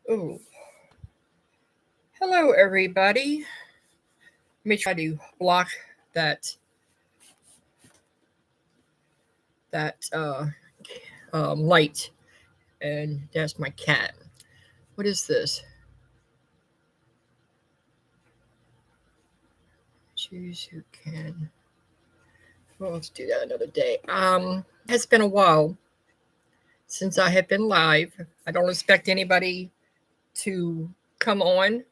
Oh, hello everybody. Let me try to block that that light, and that's my cat. What is this? Choose who can. Well, let's do that another day. It's been a while since I have been live. I don't expect anybody to come on.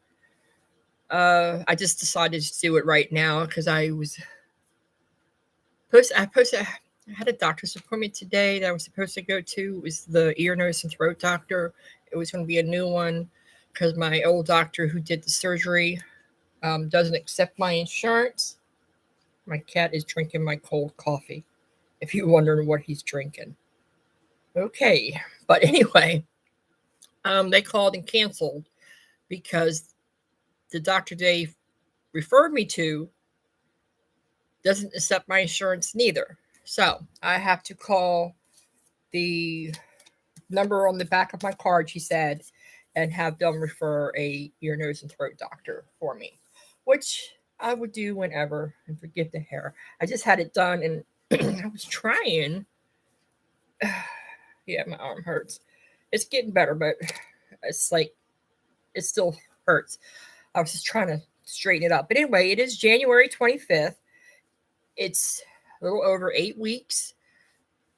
I just decided to do it right now because I had a doctor's appointment today that I was supposed to go to. It was the ear, nose, and throat doctor. It was going to be a new one because my old doctor who did the surgery doesn't accept my insurance. My cat is drinking my cold coffee, if you're wondering what he's drinking. Okay, but anyway, they called and canceled because the doctor they referred me to doesn't accept my insurance neither. So I have to call the number on the back of my card, she said, and have them refer a ear, nose, and throat doctor for me, which I would do whenever. And forget the hair. I just had it done, and I was trying. Yeah, my arm hurts. It's getting better, but it's like it still hurts. I was just trying to straighten it up. But anyway, it is January 25th. It's a little over 8 weeks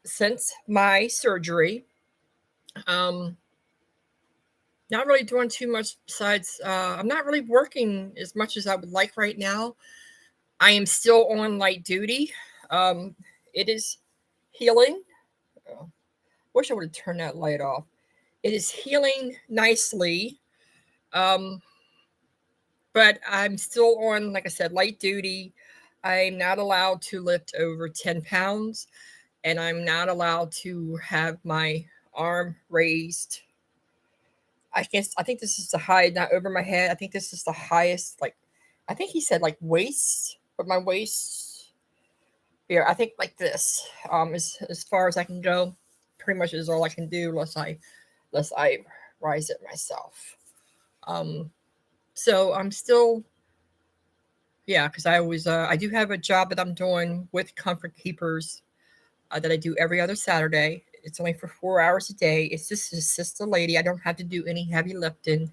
since my surgery. Um, Not really doing too much besides I'm not really working as much as I would like right now. I am still on light duty. Um, it is healing. Oh, wish I would have turned that light off. It is healing nicely. Um, but I'm still on, like I said, light duty. I'm not allowed to lift over 10 pounds, and I'm not allowed to have my arm raised. I think this is the high, not over my head. I think this is the highest, like, I think he said like waist, but my waist, yeah, I think like this, as far as I can go, pretty much is all I can do unless I rise it myself. Um, so I'm still, yeah, because I do have a job that I'm doing with Comfort Keepers that I do every other Saturday. It's only for 4 hours a day. It's just to assist the lady. I don't have to do any heavy lifting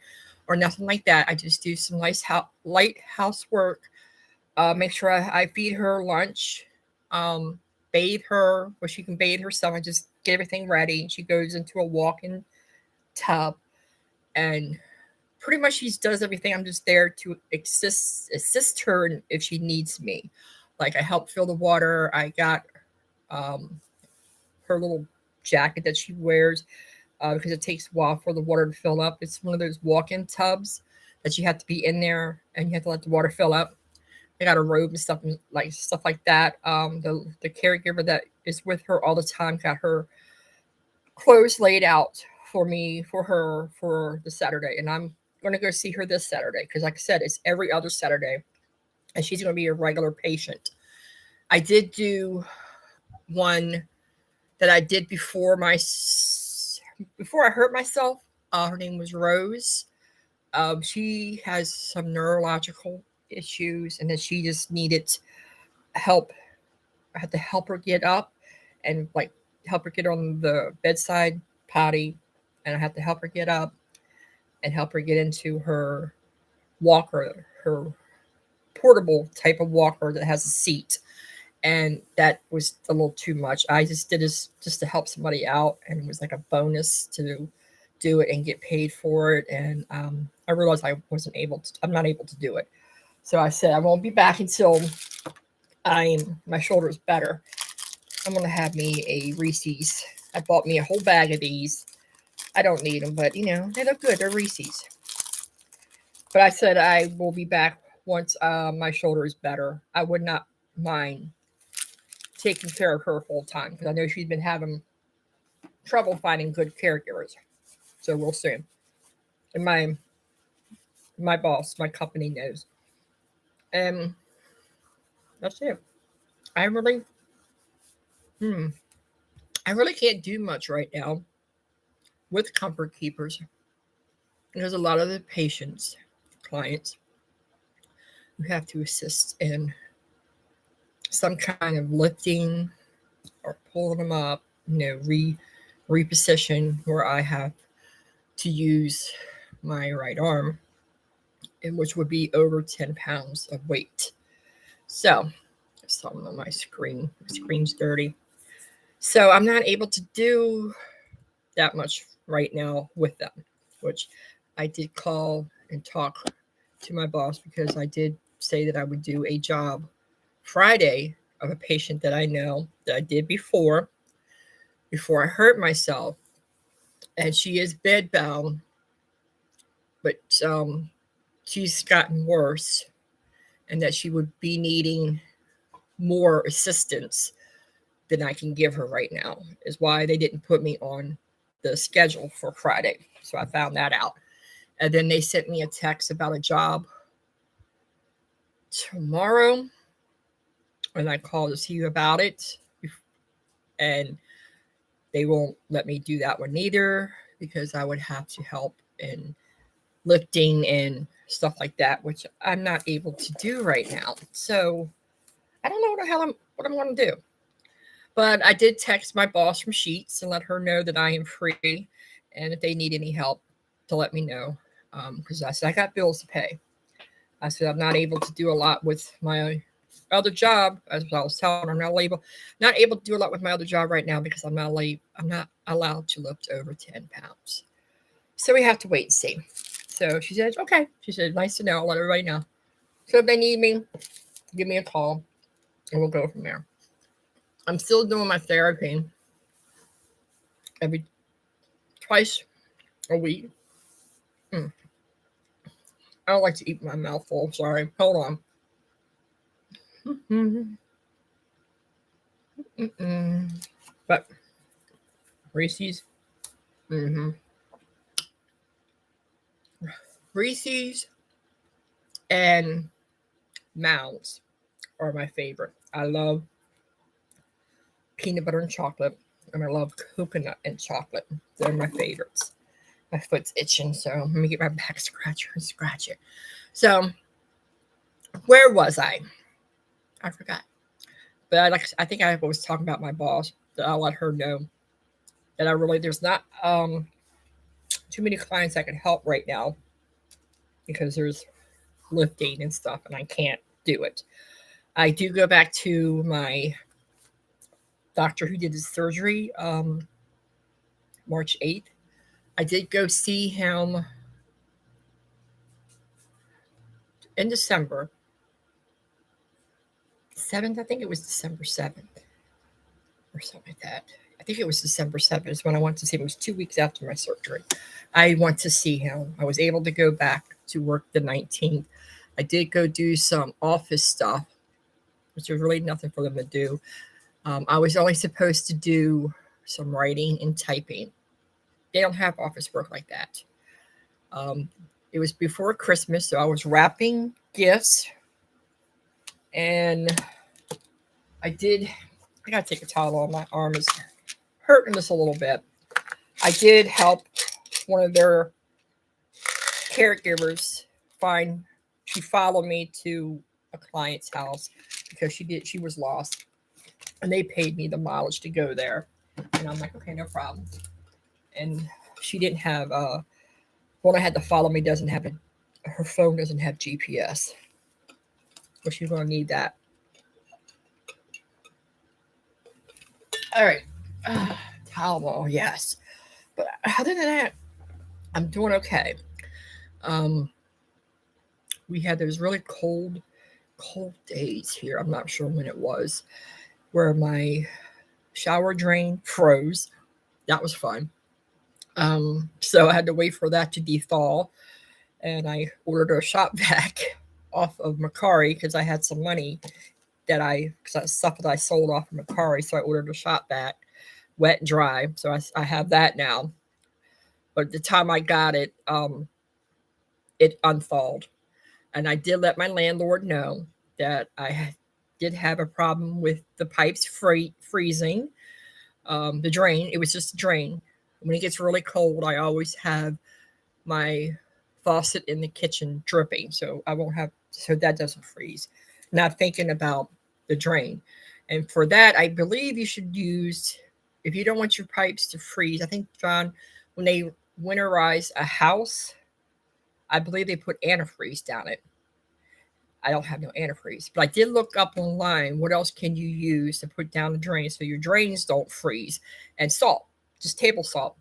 or nothing like that. I just do some light housework. Make sure I feed her lunch, um, bathe her where she can bathe herself. I just get everything ready. She goes into a walk-in tub, and pretty much she does everything. I'm just there to assist her if she needs me. Like I help fill the water. I got um, her little jacket that she wears because it takes a while for the water to fill up. It's one of those walk-in tubs that you have to be in there and you have to let the water fill up. I got a robe and stuff like that. The caregiver that is with her all the time got her clothes laid out for her for the Saturday, and I'm going to go see her this Saturday because, like I said, it's every other Saturday, and she's going to be a regular patient. I did do one that I did before I hurt myself. Her name was Rose. She has some neurological issues, and that she just needed help. I had to help her get up and like help her get on the bedside potty, and I had to help her get up and help her get into her walker, her portable type of walker that has a seat. And that was a little too much. I just did this just to help somebody out, and it was like a bonus to do it and get paid for it. And I realized I'm not able to do it. So I said I won't be back until my shoulder's better. I'm gonna have me a Reese's. I bought me a whole bag of these. I don't need them, but they look good. They're Reese's. But I said I will be back once my shoulder is better. I would not mind taking care of her full time because I know she's been having trouble finding good caregivers. So we'll see. And my boss, my company knows. And that's it. I really, hmm, I really can't do much right now with Comfort Keepers. there's a lot of the patients, clients, who have to assist in some kind of lifting or pulling them up, reposition where I have to use my right arm, and which would be over 10 pounds of weight. So, something on my screen. My screen's dirty. So I'm not able to do that much right now with them, which I did call and talk to my boss because I did say that I would do a job Friday of a patient that I know that I did before I hurt myself. And she is bedbound, but she's gotten worse, and that she would be needing more assistance than I can give her right now, is why they didn't put me on the schedule for Friday. So I found that out. And then they sent me a text about a job tomorrow, and I called to see you about it. And they won't let me do that one either because I would have to help in lifting and stuff like that, which I'm not able to do right now. So I don't know what I'm going to do. But I did text my boss from Sheets and let her know that I am free, and if they need any help, to let me know. Because I said I got bills to pay. I said I'm not able to do a lot with my other job, as I was telling her. I'm not able to do a lot with my other job right now because I'm not allowed to lift over 10 pounds. So we have to wait and see. So she said, okay. She said, nice to know. I'll let everybody know. So if they need me, give me a call, and we'll go from there. I'm still doing my therapy twice a week. I don't like to eat my mouth full. Sorry. Hold on. But Reese's. Reese's and Mounds are my favorite. I love peanut butter and chocolate, and I love coconut and chocolate. They're my favorites. My foot's itching, so let me get my back scratcher and scratch it. So, where was I? I forgot. But I think I was talking about my boss, that I'll let her know that there's not too many clients I can help right now because there's lifting and stuff, and I can't do it. I do go back to my doctor who did his surgery March 8th. I did go see him in December 7th. I think it was December 7th or something like that. I think it was December 7th is when I went to see him. It was 2 weeks after my surgery. I went to see him. I was able to go back to work the 19th. I did go do some office stuff, which was really nothing for them to do. I was only supposed to do some writing and typing. They don't have office work like that. It was before Christmas, so I was wrapping gifts, and I gotta take a towel off. My arm is hurting just a little bit. I did help one of their caregivers she followed me to a client's house because she was lost, and they paid me the mileage to go there. And I'm like, okay, no problem. And she didn't have one I had to follow me doesn't have her phone doesn't have GPS. But she's gonna need that. All right. Tylenol, yes. But other than that, I'm doing okay. We had those really cold days here. I'm not sure when it was, where my shower drain froze. That was fun. So I had to wait for that to thaw, and I ordered a shop vac off of Mercari because I had some money because stuff that I sold off of Mercari. So I ordered a shop vac, wet and dry. So I have that now. But the time I got it, it unthawed. And I did let my landlord know that I did have a problem with the pipes freezing. The drain, it was just a drain. When it gets really cold, I always have my faucet in the kitchen dripping, so that doesn't freeze. Not thinking about the drain. And for that, I believe you should use, if you don't want your pipes to freeze, I think, John, when they winterize a house, I believe they put antifreeze down it. I don't have no antifreeze, but I did look up online what else can you use to put down the drain so your drains don't freeze, and salt, just table salt.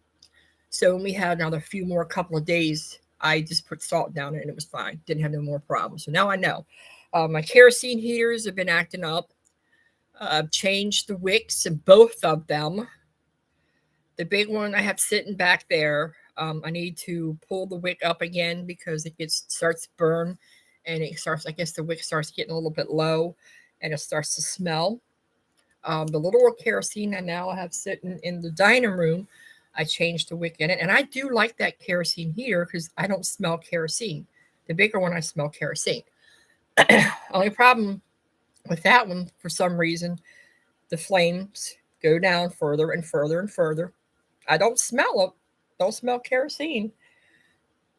So when we had another couple of days, I just put salt down it and it was fine. Didn't have no more problems. So now I know. My kerosene heaters have been acting up. I've changed the wicks in both of them. The big one I have sitting back there, I need to pull the wick up again because it starts to burn, and I guess the wick starts getting a little bit low and it starts to smell. The little kerosene I now have sitting in the dining room, I changed the wick in it, and I do like that kerosene heater because I don't smell kerosene. The bigger one, I smell kerosene. Only problem with that one, for some reason, the flames go down further and further and further. I don't smell it, don't smell kerosene,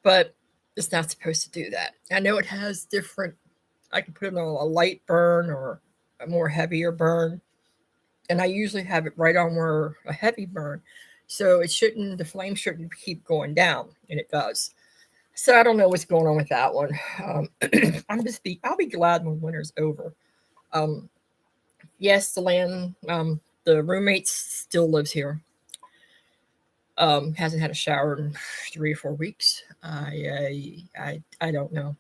but it's not supposed to do that. I know it has different, I can put it on a light burn or a more heavier burn, and I usually have it right on where a heavy burn. So the flame shouldn't keep going down, and it does. So I don't know what's going on with that one. I'll be glad when winter's over. Um, yes, the roommate still lives here. Hasn't had a shower in 3 or 4 weeks. I don't know.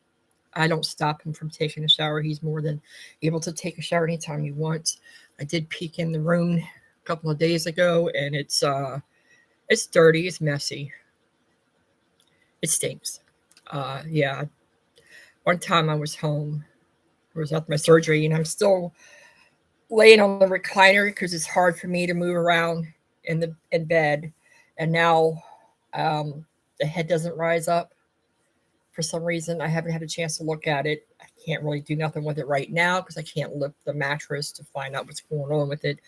I don't stop him from taking a shower. He's more than able to take a shower anytime he wants. I did peek in the room a couple of days ago, and it's dirty, it's messy, it stinks. Yeah. One time I was home, I was after my surgery, and I'm still laying on the recliner because it's hard for me to move around in bed. And now the head doesn't rise up for some reason. I haven't had a chance to look at it. I can't really do nothing with it right now because I can't lift the mattress to find out what's going on with it.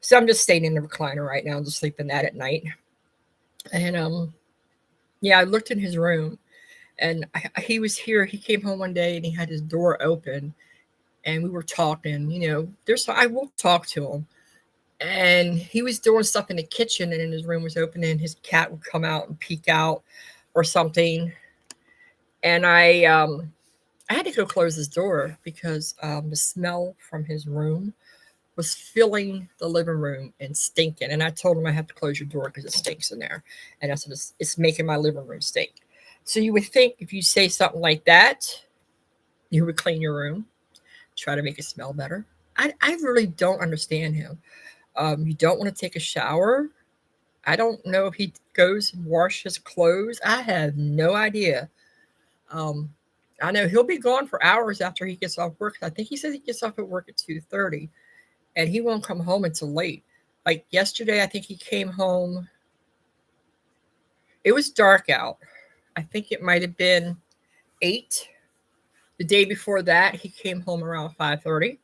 So I'm just staying in the recliner right now, just sleeping that at night. And yeah, I looked in his room, and he was here. He came home one day and he had his door open, and we were talking. I will talk to him, and he was doing stuff in the kitchen, and his room was open, and his cat would come out and peek out or something. And I had to go close his door because the smell from his room was filling the living room and stinking. And I told him I have to close your door because it stinks in there. And I said, it's making my living room stink. So you would think if you say something like that, you would clean your room, try to make it smell better. I really don't understand him. You don't want to take a shower. I don't know if he goes and washes clothes. I have no idea. Um, I know he'll be gone for hours after he gets off work. I think he says he gets off at work at 2:30, and he won't come home until late. Like yesterday, I think he came home. It was dark out. I think it might have been 8. The day before that, he came home around 5:30.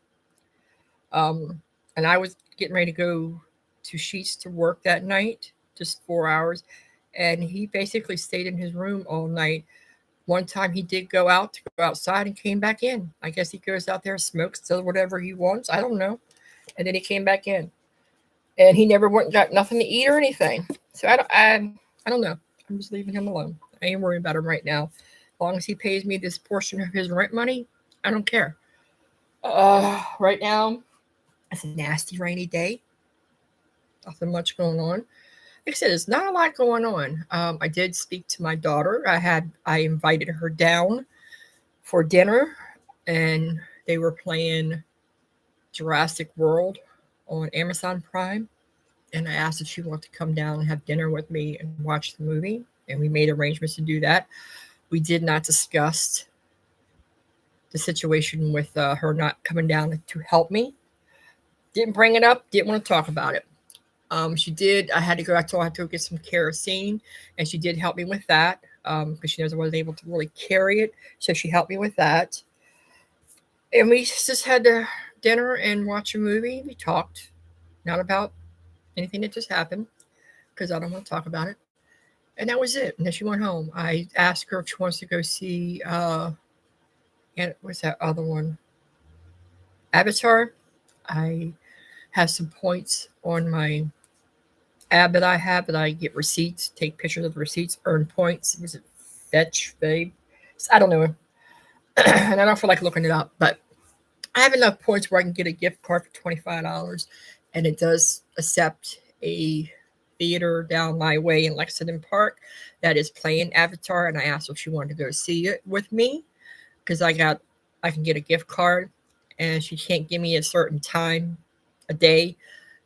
And I was getting ready to go to Sheets to work that night, just 4 hours. And he basically stayed in his room all night. One time he did go out to go outside and came back in. I guess he goes out there, smokes, does whatever he wants. I don't know. And then he came back in, and he never went and got nothing to eat or anything. So I don't know. I'm just leaving him alone. I ain't worried about him right now. As long as he pays me this portion of his rent money, I don't care. Right now, it's a nasty rainy day. Nothing much going on. Like I said, there's not a lot going on. I did speak to my daughter. I invited her down for dinner, and they were playing Jurassic World on Amazon Prime. And I asked if she wanted to come down and have dinner with me and watch the movie. And we made arrangements to do that. We did not discuss the situation with her not coming down to help me. Didn't bring it up. Didn't want to talk about it. She did. I had to go. I told her to go get some kerosene, and she did help me with that because she knows I wasn't able to really carry it. So she helped me with that. And we just had dinner and watch a movie. We talked, not about anything that just happened, because I don't want to talk about it. And that was it. And then she went home. I asked her if she wants to go see and what's that other one? Avatar. I have some points on my app that I have that I get receipts, take pictures of the receipts, earn points. Was it Fetch, Babe? I don't know. And I don't feel like looking it up, but I have enough points where I can get a gift card for $25, and it does accept a theater down my way in Lexington Park that is playing Avatar, and I asked if she wanted to go see it with me because I can get a gift card, and she can't give me a certain time a day,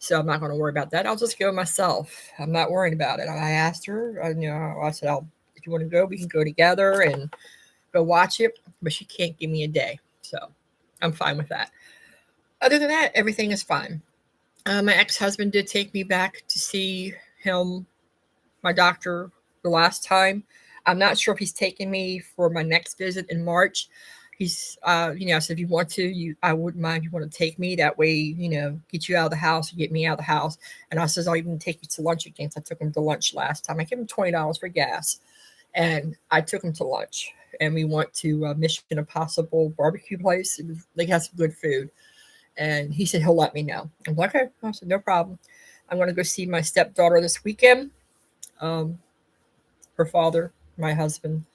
so I'm not going to worry about that. I'll just go myself. I'm not worrying about it. I asked her, I said, if you want to go, we can go together and go watch it, but she can't give me a day, so I'm fine with that. Other than that, everything is fine. My ex-husband did take me back to see him, my doctor, the last time. I'm not sure if he's taking me for my next visit in March. He's, so if you want to, I wouldn't mind if you want to take me. That way, get you out of the house, or get me out of the house. And I says, I'll even take you to lunch again. So I took him to lunch last time. I gave him $20 for gas, and I took him to lunch. And we went to Mission Impossible barbecue place. They got some good food. And he said he'll let me know. I'm like, okay. I said, no problem. I'm going to go see my stepdaughter this weekend. Um, her father, my husband,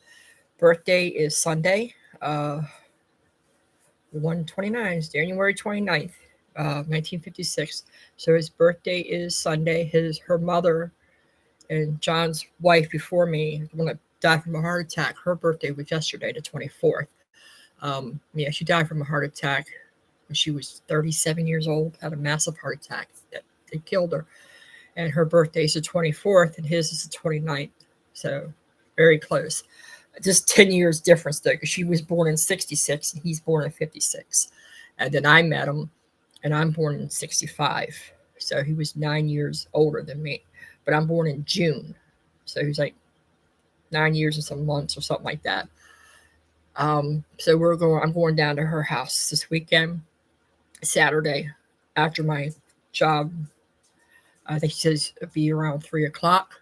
birthday is Sunday. 129 is January 29th, 1956. So his birthday is Sunday. Her mother and John's wife before me, the one that died from a heart attack, her birthday was yesterday, the 24th. Yeah, she died from a heart attack when she was 37 years old, had a massive heart attack that it killed her. And her birthday is the 24th, and his is the 29th. So very close. Just 10 years difference, though, because she was born in 66 and he's born in 56. And then I met him, and I'm born in 65. So he was 9 years older than me. But I'm born in June. So he's like 9 years and some months or something like that. So I'm going down to her house this weekend, Saturday, after my job. I think she says it'll be around 3 o'clock.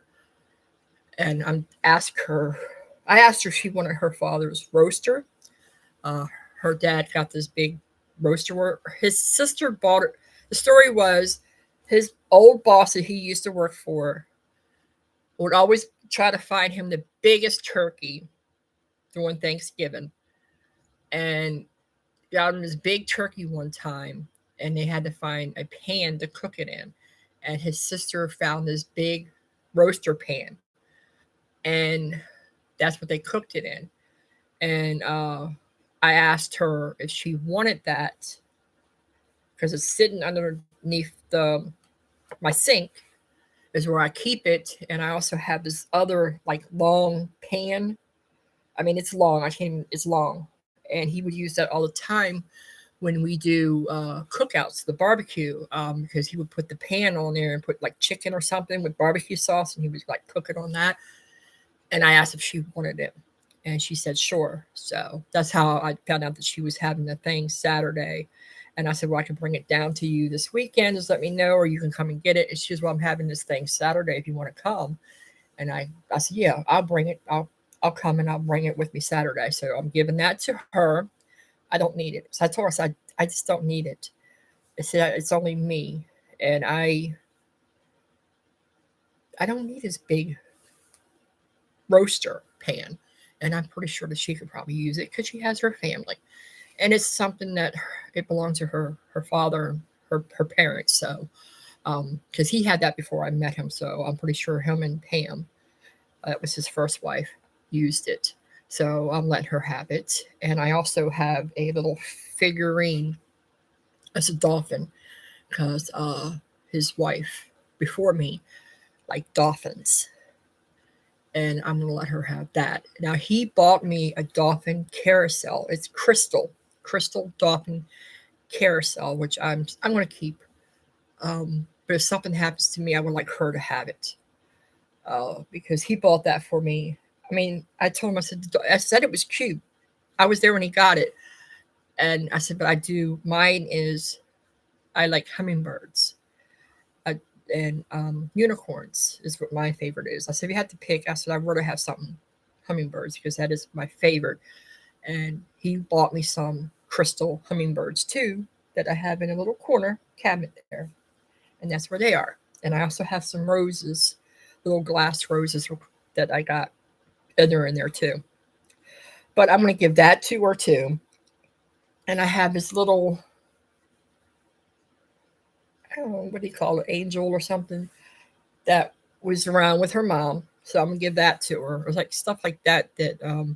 And I asked her if she wanted her father's roaster. Her dad got this big roaster. His sister bought it. The story was his old boss that he used to work for would always try to find him the biggest turkey during Thanksgiving, and got him this big turkey one time, and they had to find a pan to cook it in. And his sister found this big roaster pan, and that's what they cooked it in. And I asked her if she wanted that because it's sitting underneath my sink is where I keep it, and I also have this other like long pan. I mean, it's long. I can't. It's long, and he would use that all the time when we do cookouts, the barbecue, because he would put the pan on there and put like chicken or something with barbecue sauce, and he would like cook it on that. And I asked if she wanted it, and she said sure. So that's how I found out that she was having the thing Saturday. And I said, well, I can bring it down to you this weekend. Just let me know, or you can come and get it. And she says, well, I'm having this thing Saturday if you want to come. And I said, yeah, I'll bring it. I'll come and I'll bring it with me Saturday. So I'm giving that to her. I don't need it. So I told her, I just don't need it. I said, it's only me. And I don't need this big roaster pan. And I'm pretty sure that she could probably use it because she has her family. And it's something that it belongs to her father, her parents. So, because he had that before I met him. So I'm pretty sure him and Pam, that was his first wife, used it. So I'm letting her have it. And I also have a little figurine. It's a dolphin because his wife before me liked dolphins. And I'm going to let her have that. Now, he bought me a dolphin carousel. It's crystal dolphin carousel, which I'm going to keep. But if something happens to me, I would like her to have it because he bought that for me. I mean, I told him, I said it was cute. I was there when he got it. And I said, but mine is, I like hummingbirds. and unicorns is what my favorite is. I said, if you had to pick, I said, I'd rather have something hummingbirds because that is my favorite. And he bought me some crystal hummingbirds too that I have in a little corner cabinet there. And that's where they are. And I also have some roses, little glass roses that I got, and they're in there too. But I'm going to give that to her too. And I have this little, I don't know, what do you call it, angel or something that was around with her mom. So I'm going to give that to her. It was like stuff like that that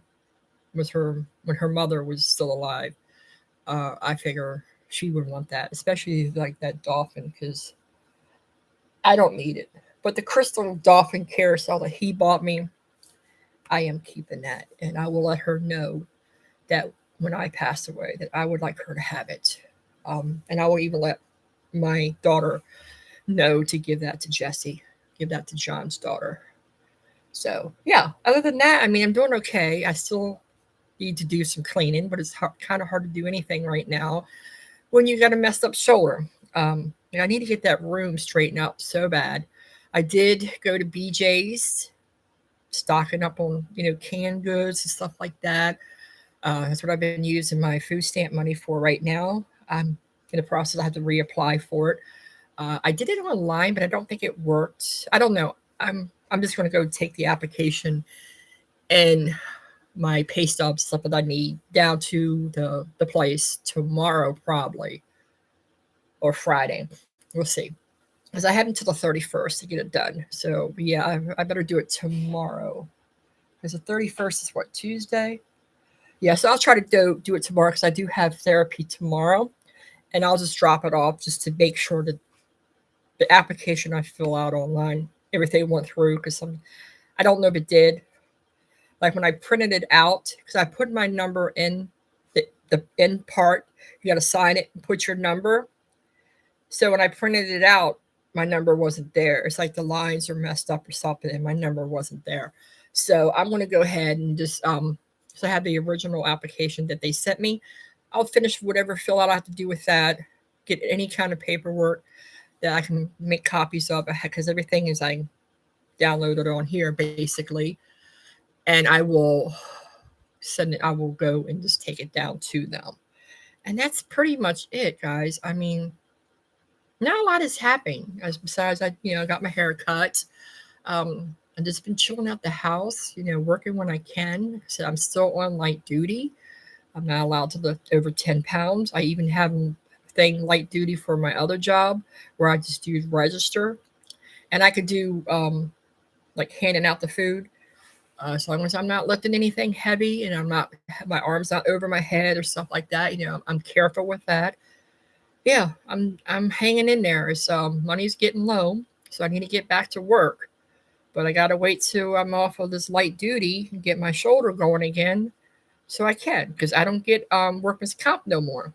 was her when her mother was still alive. I figure she would want that, especially like that dolphin, because I don't need it. But the crystal dolphin carousel that he bought me, I am keeping that, and I will let her know that when I pass away, that I would like her to have it. And I will even let my daughter know to give that to Jessie, give that to John's daughter. So yeah, other than that, I mean, I'm doing okay. I still need to do some cleaning, but it's kind of hard to do anything right now when you got a messed up shoulder. I need to get that room straightened out so bad. I did go to BJ's, stocking up on canned goods and stuff like that. That's what I've been using my food stamp money for right now. I'm in the process. I have to reapply for it. I did it online, but I don't think it worked. I don't know. I'm just going to go take the application and my pay stubs, stuff that I need, down to the place tomorrow, probably, or Friday. We'll see. Because I have until the 31st to get it done. So yeah, I better do it tomorrow. Because the 31st is what, Tuesday? Yeah, so I'll try to do it tomorrow because I do have therapy tomorrow. And I'll just drop it off just to make sure that the application I fill out online, everything went through, because I don't know if it did. Like when I printed it out, because I put my number in the end part, you got to sign it and put your number. So when I printed it out, my number wasn't there. It's like the lines are messed up or something, and my number wasn't there. So I'm going to go ahead and just so I have the original application that they sent me. I'll finish whatever fill out I have to do with that. Get any kind of paperwork that I can make copies of, because everything is I downloaded on here basically, and I will send it. I will go and just take it down to them, and that's pretty much it, guys. I mean, not a lot is happening. As besides, I got my hair cut. I've just been chilling out the house, working when I can. So I'm still on light duty. I'm not allowed to lift over 10 pounds. I even have a thing light duty for my other job where I just do register, and I could do like handing out the food. As long as I'm not lifting anything heavy and I'm not, my arms not over my head or stuff like that, I'm careful with that. Yeah, I'm hanging in there. It's money's getting low, so I need to get back to work. But I gotta wait till I'm off of this light duty and get my shoulder going again, so I can, because I don't get workman's comp no more,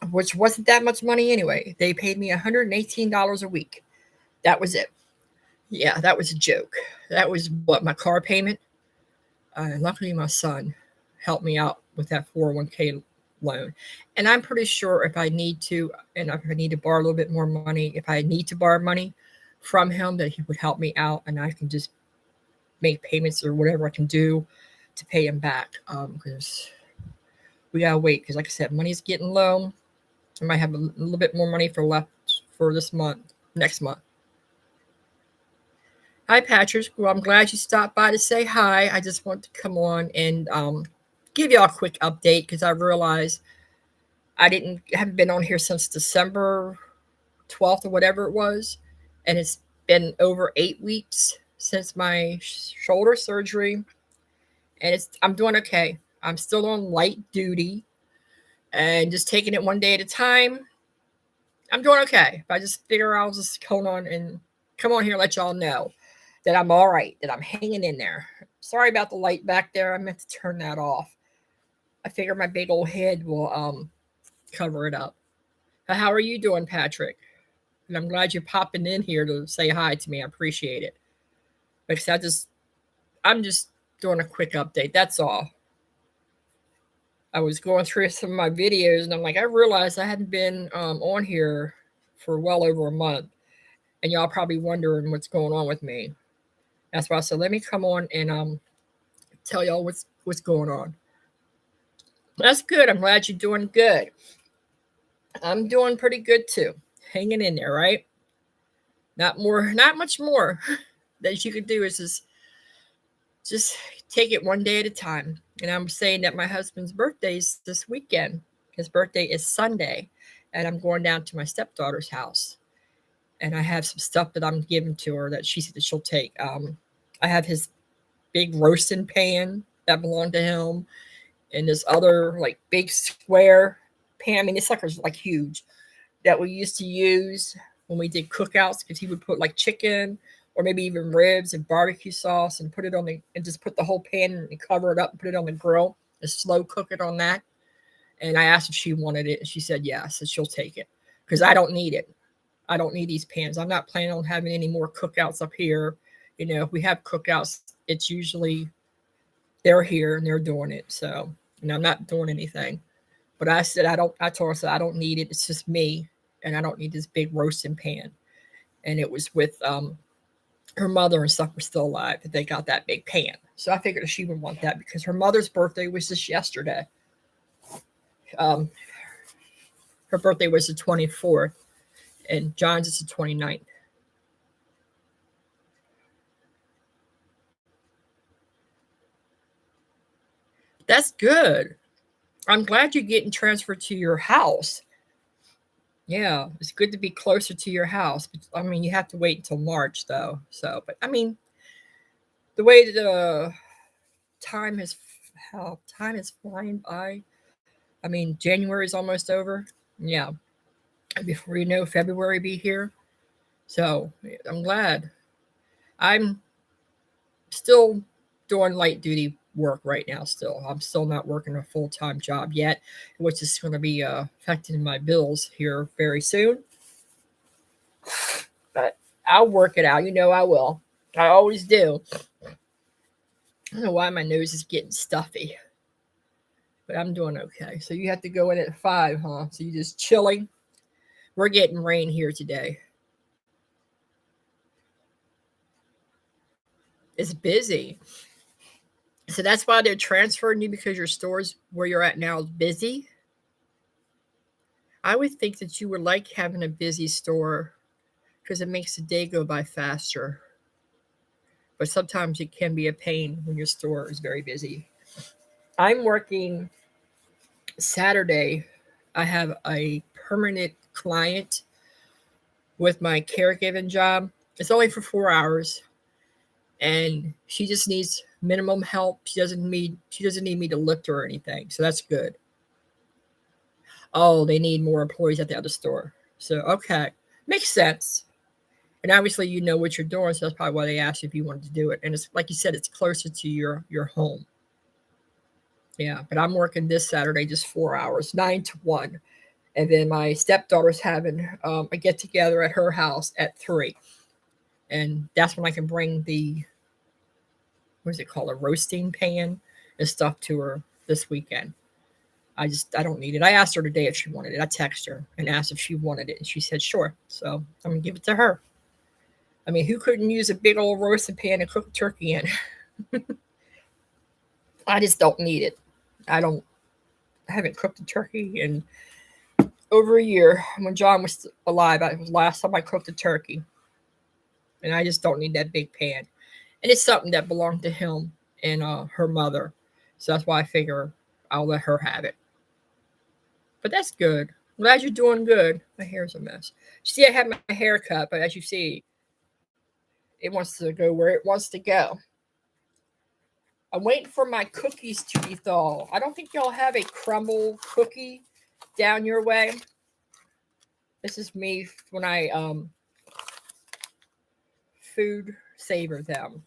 which wasn't that much money anyway. They paid me $118 a week. That was it. Yeah, that was a joke. That was what, my car payment. Luckily, my son helped me out with that 401k loan. And I'm pretty sure if I need to, and if I need to borrow a little bit more money, if I need to borrow money from him, that he would help me out, and I can just make payments or whatever I can do to pay him back. Because we gotta wait. Because like I said, money's getting low. I might have a little bit more money left for this month, next month. Hi, Patrick. Well, I'm glad you stopped by to say hi. I just want to come on and give y'all a quick update, because I realized haven't been on here since December 12th or whatever it was, and it's been over 8 weeks since my shoulder surgery, and I'm doing okay. I'm still on light duty and just taking it one day at a time. I'm doing okay. But I just figure I'll just come on here and let y'all know that I'm all right, that I'm hanging in there. Sorry about the light back there. I meant to turn that off. I figure my big old head will cover it up. How are you doing, Patrick? And I'm glad you're popping in here to say hi to me. I appreciate it. Because I'm just doing a quick update. That's all. I was going through some of my videos, and I'm like, I realized I hadn't been on here for well over a month. and y'all probably wondering what's going on with me. That's why I said let me come on and tell y'all what's going on. That's good. I'm glad you're doing good. I'm doing pretty good too. Hanging in there, right? Not much more that you could do is just take it one day at a time. And I'm saying that my husband's birthday is this weekend. His birthday is Sunday, and I'm going down to my stepdaughter's house. And I have some stuff that I'm giving to her that she said that she'll take. I have his big roasting pan that belonged to him, and this other like big square pan. I mean, it's like huge that we used to use when we did cookouts because he would put like chicken or maybe even ribs and barbecue sauce and put it on the and just put the whole pan and cover it up and put it on the grill and slow cook it on that. And I asked if she wanted it, and she said yes, and she'll take it because I don't need it. I don't need these pans. I'm not planning on having any more cookouts up here. You know, if we have cookouts, it's usually they're here and they're doing it. So, and I'm not doing anything. But I said I don't. I told her I said I don't need it. It's just me, and I don't need this big roasting pan. And it was with her mother and stuff were still alive that they got that big pan. So I figured she would want that because her mother's birthday was just yesterday. Um, her birthday was the 24th, and John's is the 29th. That's good. I'm glad you're getting transferred to your house. Yeah, it's good to be closer to your house. But, I mean, you have to wait until March, though. So, but I mean, the way the time is, how time is flying by. I mean, January is almost over. Yeah, before you know, February be here. So I'm glad. I'm still doing light duty work right now. Still, I'm still not working a full time job yet, which is going to be affecting my bills here very soon. But I'll work it out. You know, I will. I always do. I don't know why my nose is getting stuffy, but I'm doing okay. So you have to go in at 5, huh? So you just chilling. We're getting rain here today. It's busy. So that's why they're transferring you because your stores where you're at now is busy. I would think that you would like having a busy store because it makes the day go by faster. But sometimes it can be a pain when your store is very busy. I'm working Saturday. I have a permanent client with my caregiving job. It's only for 4 hours, and she just needs minimum help. She doesn't need me to lift her or anything. So that's good. Oh, they need more employees at the other store. So okay. Makes sense. And obviously you know what you're doing, so that's probably why they asked you if you wanted to do it. And it's like you said, it's closer to your home. Yeah. But I'm working this Saturday just 4 hours, 9 to 1. And then my stepdaughter's having a get together at her house at 3. And that's when I can bring the what is it called, a roasting pan and stuff to her this weekend. I don't need it. I asked her today if she wanted it. I texted her and asked if she wanted it, and she said sure. So I'm gonna give it to her. I mean, who couldn't use a big old roasting pan to cook turkey in? I just don't need it. I don't. I haven't cooked a turkey in over a year. When John was alive, it was the last time I cooked a turkey, and I just don't need that big pan. And it's something that belonged to him and her mother, so that's why I figure I'll let her have it. But that's good. Glad you're doing good. My hair's a mess. See, I had my hair cut, but as you see, it wants to go where it wants to go. I'm waiting for my cookies to be thawed. I don't think y'all have a crumble cookie down your way. This is me when I food saver them.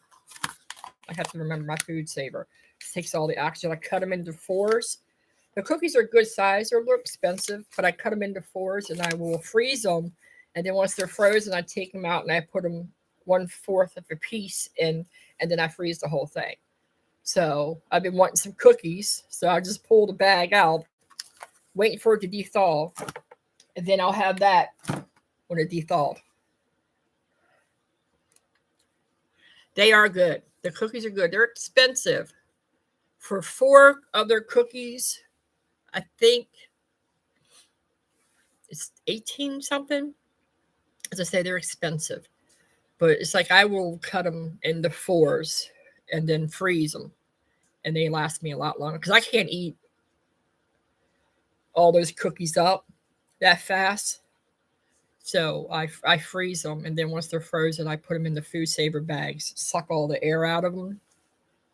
I have to remember my food saver. It takes all the oxygen. I cut them into fours. The cookies are good size. They're a little expensive, but I cut them into fours and I will freeze them. And then once they're frozen, I take them out and I put them 1/4 of a piece in, and then I freeze the whole thing. So I've been wanting some cookies. So I just pull the bag out, waiting for it to de-thaw. And then I'll have that when it de-thawed. They are good. The cookies are good. They're expensive. For 4 other cookies, I think it's 18 something. As I say, they're expensive. But it's like I will cut them into fours and then freeze them. And they last me a lot longer because I can't eat all those cookies up that fast. So I freeze them, and then once they're frozen, I put them in the food saver bags, suck all the air out of them,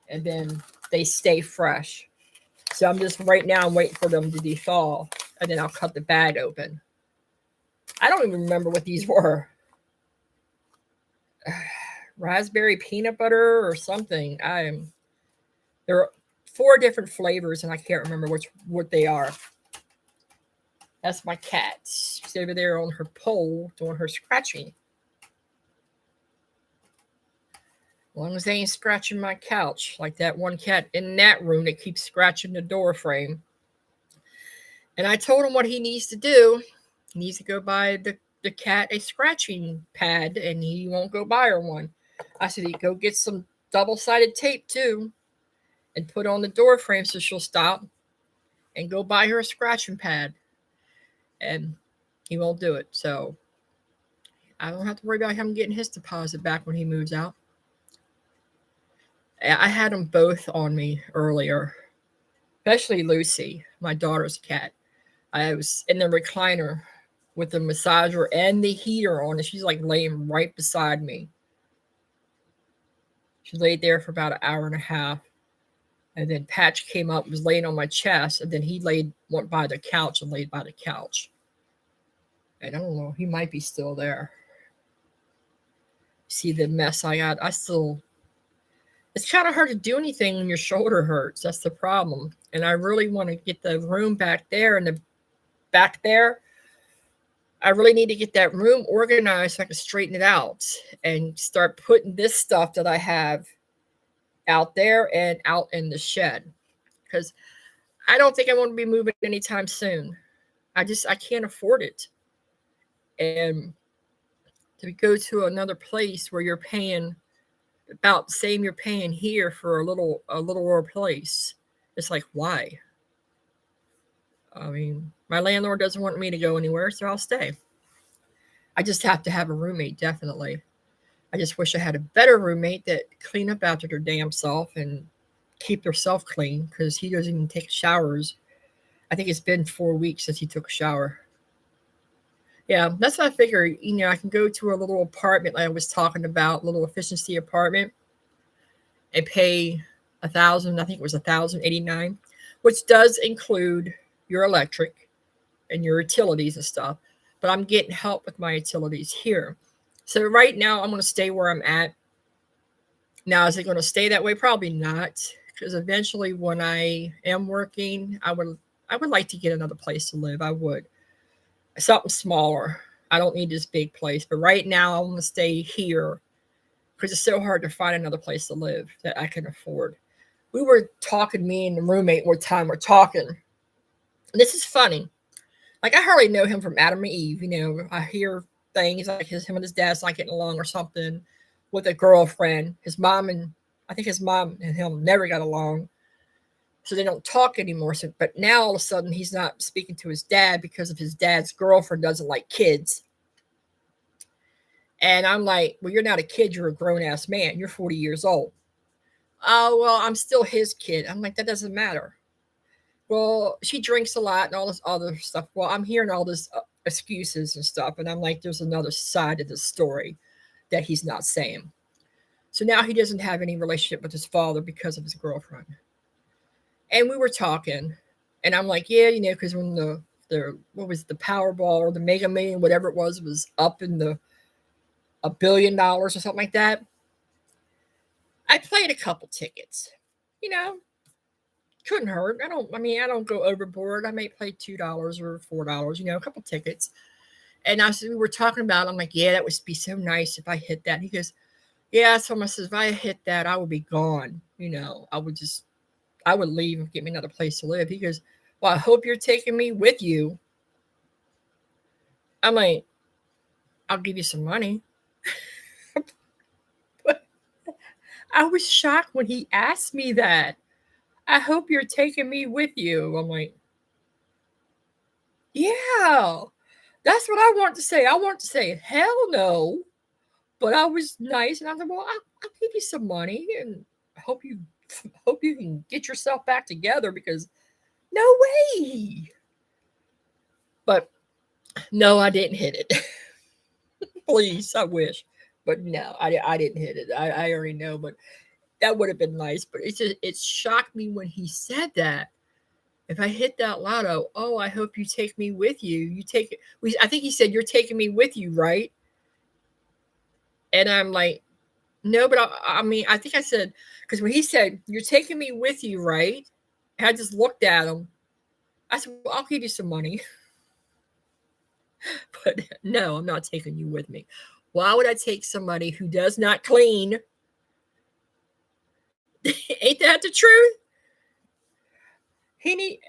and then they stay fresh. So I'm just right now I'm waiting for them to thaw, and then I'll cut the bag open. I don't even remember what these were. Raspberry peanut butter or something. There are 4 different flavors, and I can't remember what they are. That's my cat. She's over there on her pole doing her scratching. As long as they ain't scratching my couch, like that one cat in that room that keeps scratching the door frame. And I told him what he needs to do. He needs to go buy the cat a scratching pad, and he won't go buy her one. I said, he go get some double-sided tape too, and put on the door frame so she'll stop, and go buy her a scratching pad. And he won't do it. So I don't have to worry about him getting his deposit back when he moves out. I had them both on me earlier, especially Lucy, my daughter's cat. I was in the recliner with the massager and the heater on, and she's like laying right beside me. She laid there for about an hour and a half. And then Patch came up, was laying on my chest, and then he went by the couch and laid by the couch. And I don't know, he might be still there. See the mess I got? It's kind of hard to do anything when your shoulder hurts. That's the problem. And I really want to get the room back there and the back there. I really need to get that room organized so I can straighten it out and start putting this stuff that I have out there and out in the shed. Because I don't think I want to be moving anytime soon. I can't afford it. And to go to another place where you're paying about the same you're paying here for a littler place. It's like, why? I mean, my landlord doesn't want me to go anywhere, so I'll stay. I just have to have a roommate, definitely. I just wish I had a better roommate that clean up after their damn self and keep their self clean, because he doesn't even take showers. I think it's been 4 weeks since he took a shower. Yeah, that's what I figure. I can go to a little apartment like I was talking about, little efficiency apartment, and pay $1,000. I think it was $1,089, which does include your electric and your utilities and stuff. But I'm getting help with my utilities here. So right now I'm going to stay where I'm at. Now, is it going to stay that way? Probably not, because eventually when I am working, I would like to get another place to live. I would. Something smaller. I don't need this big place. But right now I want to stay here because it's so hard to find another place to live that I can afford. We were talking, me and the roommate one time, we're talking. This is funny. Like, I hardly know him from Adam and Eve. I hear things like him and his dad's not getting along or something with a girlfriend. I think his mom and him never got along. So they don't talk anymore. But now all of a sudden he's not speaking to his dad because of his dad's girlfriend doesn't like kids. And I'm like, well, you're not a kid. You're a grown-ass man. You're 40 years old. Oh, well, I'm still his kid. I'm like, that doesn't matter. Well, she drinks a lot and all this other stuff. Well, I'm hearing all this excuses and stuff. And I'm like, there's another side of the story that he's not saying. So now he doesn't have any relationship with his father because of his girlfriend. And we were talking, and I'm like, yeah, because when the what was the Powerball or the Mega Million, whatever it was up in the $1 billion or something like that. I played a couple tickets. Couldn't hurt. I don't go overboard. I may play $2 or $4, a couple tickets. And we were talking about it. I'm like, yeah, that would be so nice if I hit that. And he goes, yeah. So I says, if I hit that, I would be gone. I would leave and get me another place to live. He goes, well, I hope you're taking me with you. I'm like, I'll give you some money. I was shocked when he asked me that. I hope you're taking me with you. I'm like, yeah, that's what I want to say. I want to say, hell no. But I was nice, and I said, well, I'll give you some money, and hope you hope you can get yourself back together because no way. But no, I didn't hit it. Please, I wish. But no, I didn't hit it. I already know, but that would have been nice. But it shocked me when he said that. If I hit that lotto, oh, I hope you take me with you. You take it. I think he said you're taking me with you, right? And I'm like, no, but I mean, I think I said because when he said you're taking me with you, right? And I just looked at him. I said, well, I'll give you some money, but no, I'm not taking you with me. Why would I take somebody who does not clean? Ain't that the truth?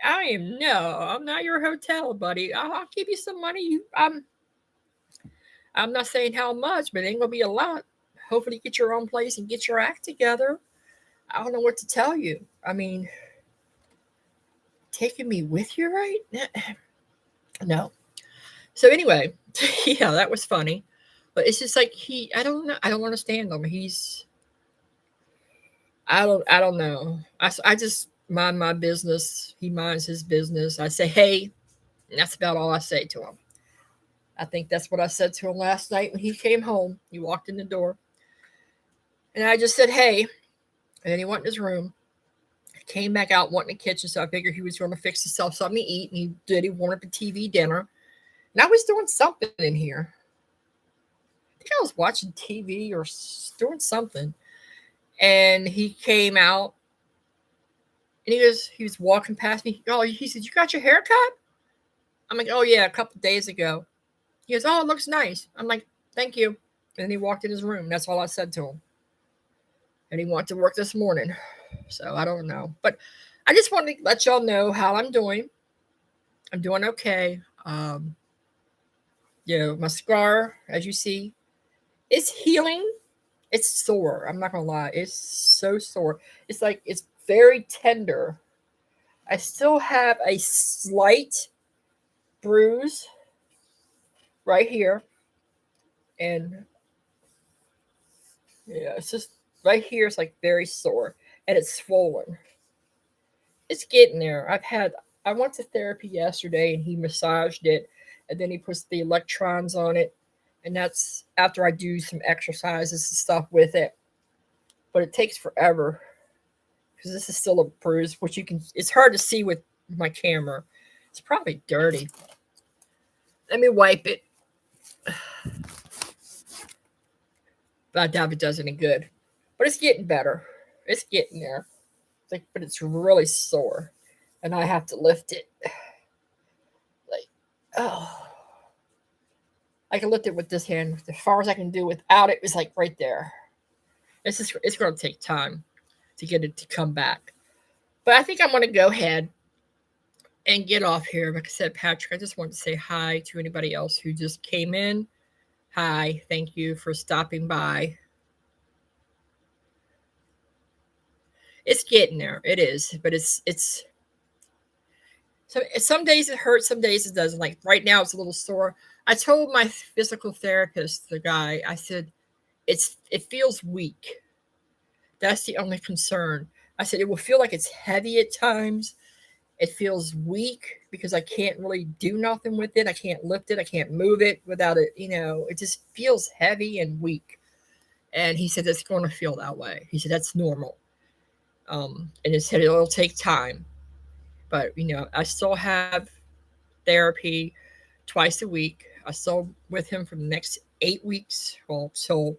I'm not your hotel buddy. I'll give you some money. I'm not saying how much, but it ain't gonna be a lot. Hopefully, get your own place and get your act together. I don't know what to tell you. I mean, taking me with you, right? No. So anyway, yeah, that was funny. But it's just like I don't know. I don't understand him. I don't know. I just mind my business. He minds his business. I say, hey, and that's about all I say to him. I think that's what I said to him last night when he came home. He walked in the door. And I just said, hey. And then he went in his room. Came back out, went in the kitchen. So I figured he was going to fix himself something to eat. And he did. He wanted the TV dinner. And I was doing something in here. I think I was watching TV or doing something. And he came out. And he was walking past me. Oh, he said, you got your hair cut? I'm like, oh, yeah, a couple days ago. He goes, oh, it looks nice. I'm like, thank you. And then he walked in his room. That's all I said to him. And he went to work this morning. So I don't know. But I just wanted to let y'all know how I'm doing. I'm doing okay. My scar, as you see, is healing. It's sore. I'm not going to lie. It's so sore. It's like it's very tender. I still have a slight bruise right here. And yeah, it's just right here. It's like very sore and it's swollen. It's getting there. I went to therapy yesterday and he massaged it and then he puts the electrons on it. And that's after I do some exercises and stuff with it. But it takes forever because this is still a bruise, which it's hard to see with my camera. It's probably dirty. Let me wipe it. But I doubt it does any good. But it's getting better. It's getting there. But it's really sore. And I have to lift it. Like, oh. I can lift it with this hand. As far as I can do without it is like right there. It's going to take time to get it to come back. But I think I'm going to go ahead and get off here. Like I said, Patrick, I just want to say hi to anybody else who just came in. Hi, thank you for stopping by. It's getting there. It is, but it's so some days it hurts, some days it doesn't. Like right now, it's a little sore. I told my physical therapist, the guy, I said, it feels weak. That's the only concern. I said it will feel like it's heavy at times. It feels weak because I can't really do nothing with it. I can't lift it. I can't move it without it. It just feels heavy and weak. And he said it's going to feel that way. He said that's normal. And he said it'll take time. But I still have therapy twice a week. I still with him for the next 8 weeks, well, till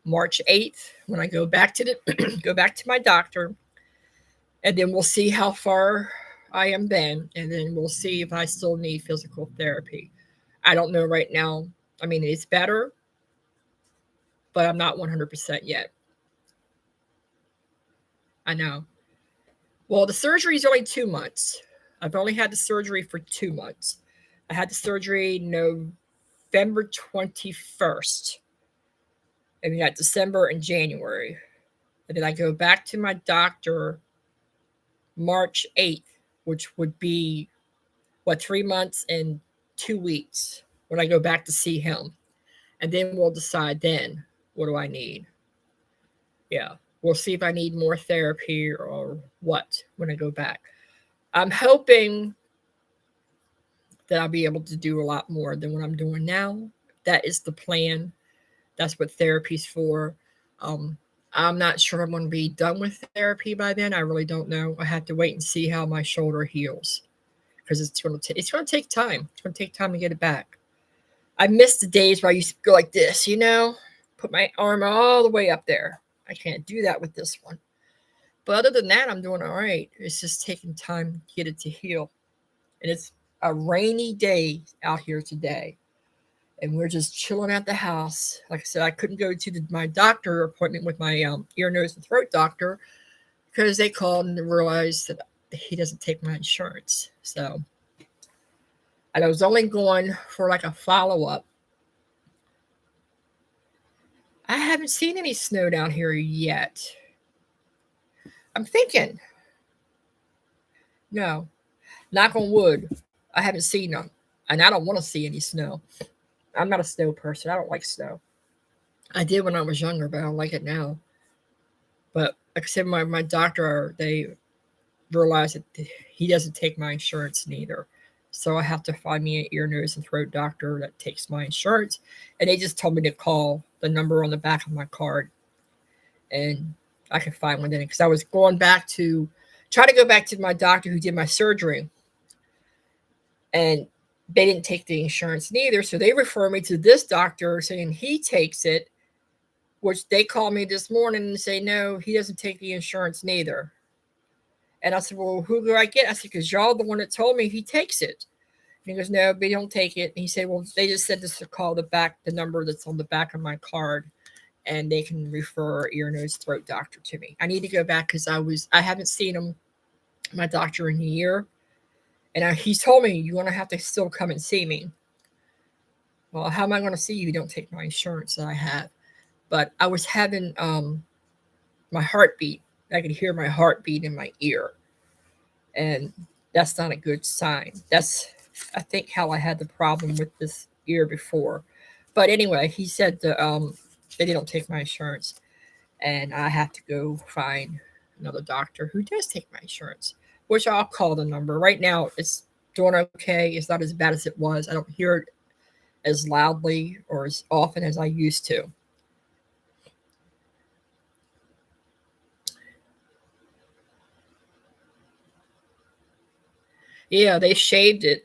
March 8th when I go back to my doctor, and then we'll see how far I am then, and then we'll see if I still need physical therapy. I don't know right now. I mean, it's better, but I'm not 100% yet. I know. Well, the surgery is only 2 months. I've only had the surgery for 2 months. I had the surgery November 21st. And we got December and January. And then I go back to my doctor March 8th, which would be, 3 months and 2 weeks when I go back to see him. And then we'll decide then, what do I need? Yeah. We'll see if I need more therapy or what when I go back. I'm hoping that I'll be able to do a lot more than what I'm doing now. That is the plan. That's what therapy's for. Um, I'm not sure I'm going to be done with therapy by then. I really don't know. I have to wait and see how my shoulder heals because it's going to take time. It's going to take time to get it back. I miss the days where I used to go like this, put my arm all the way up there. I can't do that with this one. But other than that, I'm doing all right. It's just taking time to get it to heal. And it's a rainy day out here today. And we're just chilling at the house. Like I said, I couldn't go to my doctor appointment with my ear, nose, and throat doctor because they called and realized that he doesn't take my insurance. So, and I was only going for like a follow-up. I haven't seen any snow down here yet. I'm thinking, no, knock on wood, I haven't seen them. And I don't want to see any snow. I'm not a snow person. I don't like snow. I did when I was younger, but I don't like it now. But like I said, my doctor, they realized that he doesn't take my insurance neither. So I have to find me an ear, nose, and throat doctor that takes my insurance. And they just told me to call the number on the back of my card. And I can find one then. Because I was going back to try to go back to my doctor who did my surgery. And they didn't take the insurance neither. So they refer me to this doctor saying he takes it, which they called me this morning and say, no, he doesn't take the insurance neither. And I said, well, who do I get? I said, because y'all the one that told me he takes it. And he goes, no, they don't take it. And he said, well, they just said this to call the number that's on the back of my card, and they can refer ear, nose, throat doctor to me. I need to go back because I haven't seen my doctor in a year. And he told me, you're going to have to still come and see me. Well, how am I going to see you? You don't take my insurance that I have. But I was having my heartbeat. I could hear my heartbeat in my ear. And that's not a good sign. That's, I think, how I had the problem with this ear before. But anyway, he said they don't take my insurance. And I have to go find another doctor who does take my insurance, which I'll call the number. Right now, it's doing okay. It's not as bad as it was. I don't hear it as loudly or as often as I used to. Yeah, they shaved it.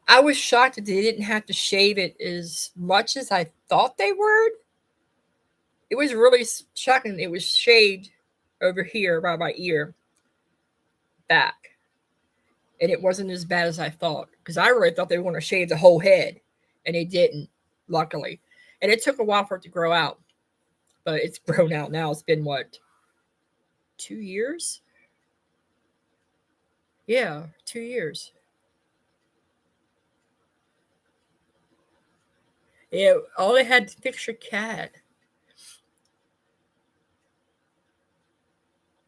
I was shocked that they didn't have to shave it as much as I thought they would. It was really shocking. It was shaved over here by my ear back. And it wasn't as bad as I thought because I really thought they were going to shave the whole head, and they didn't, luckily. And it took a while for it to grow out, but it's grown out now. It's been 2 years? Yeah, 2 years. Yeah, all they had to fix your cat.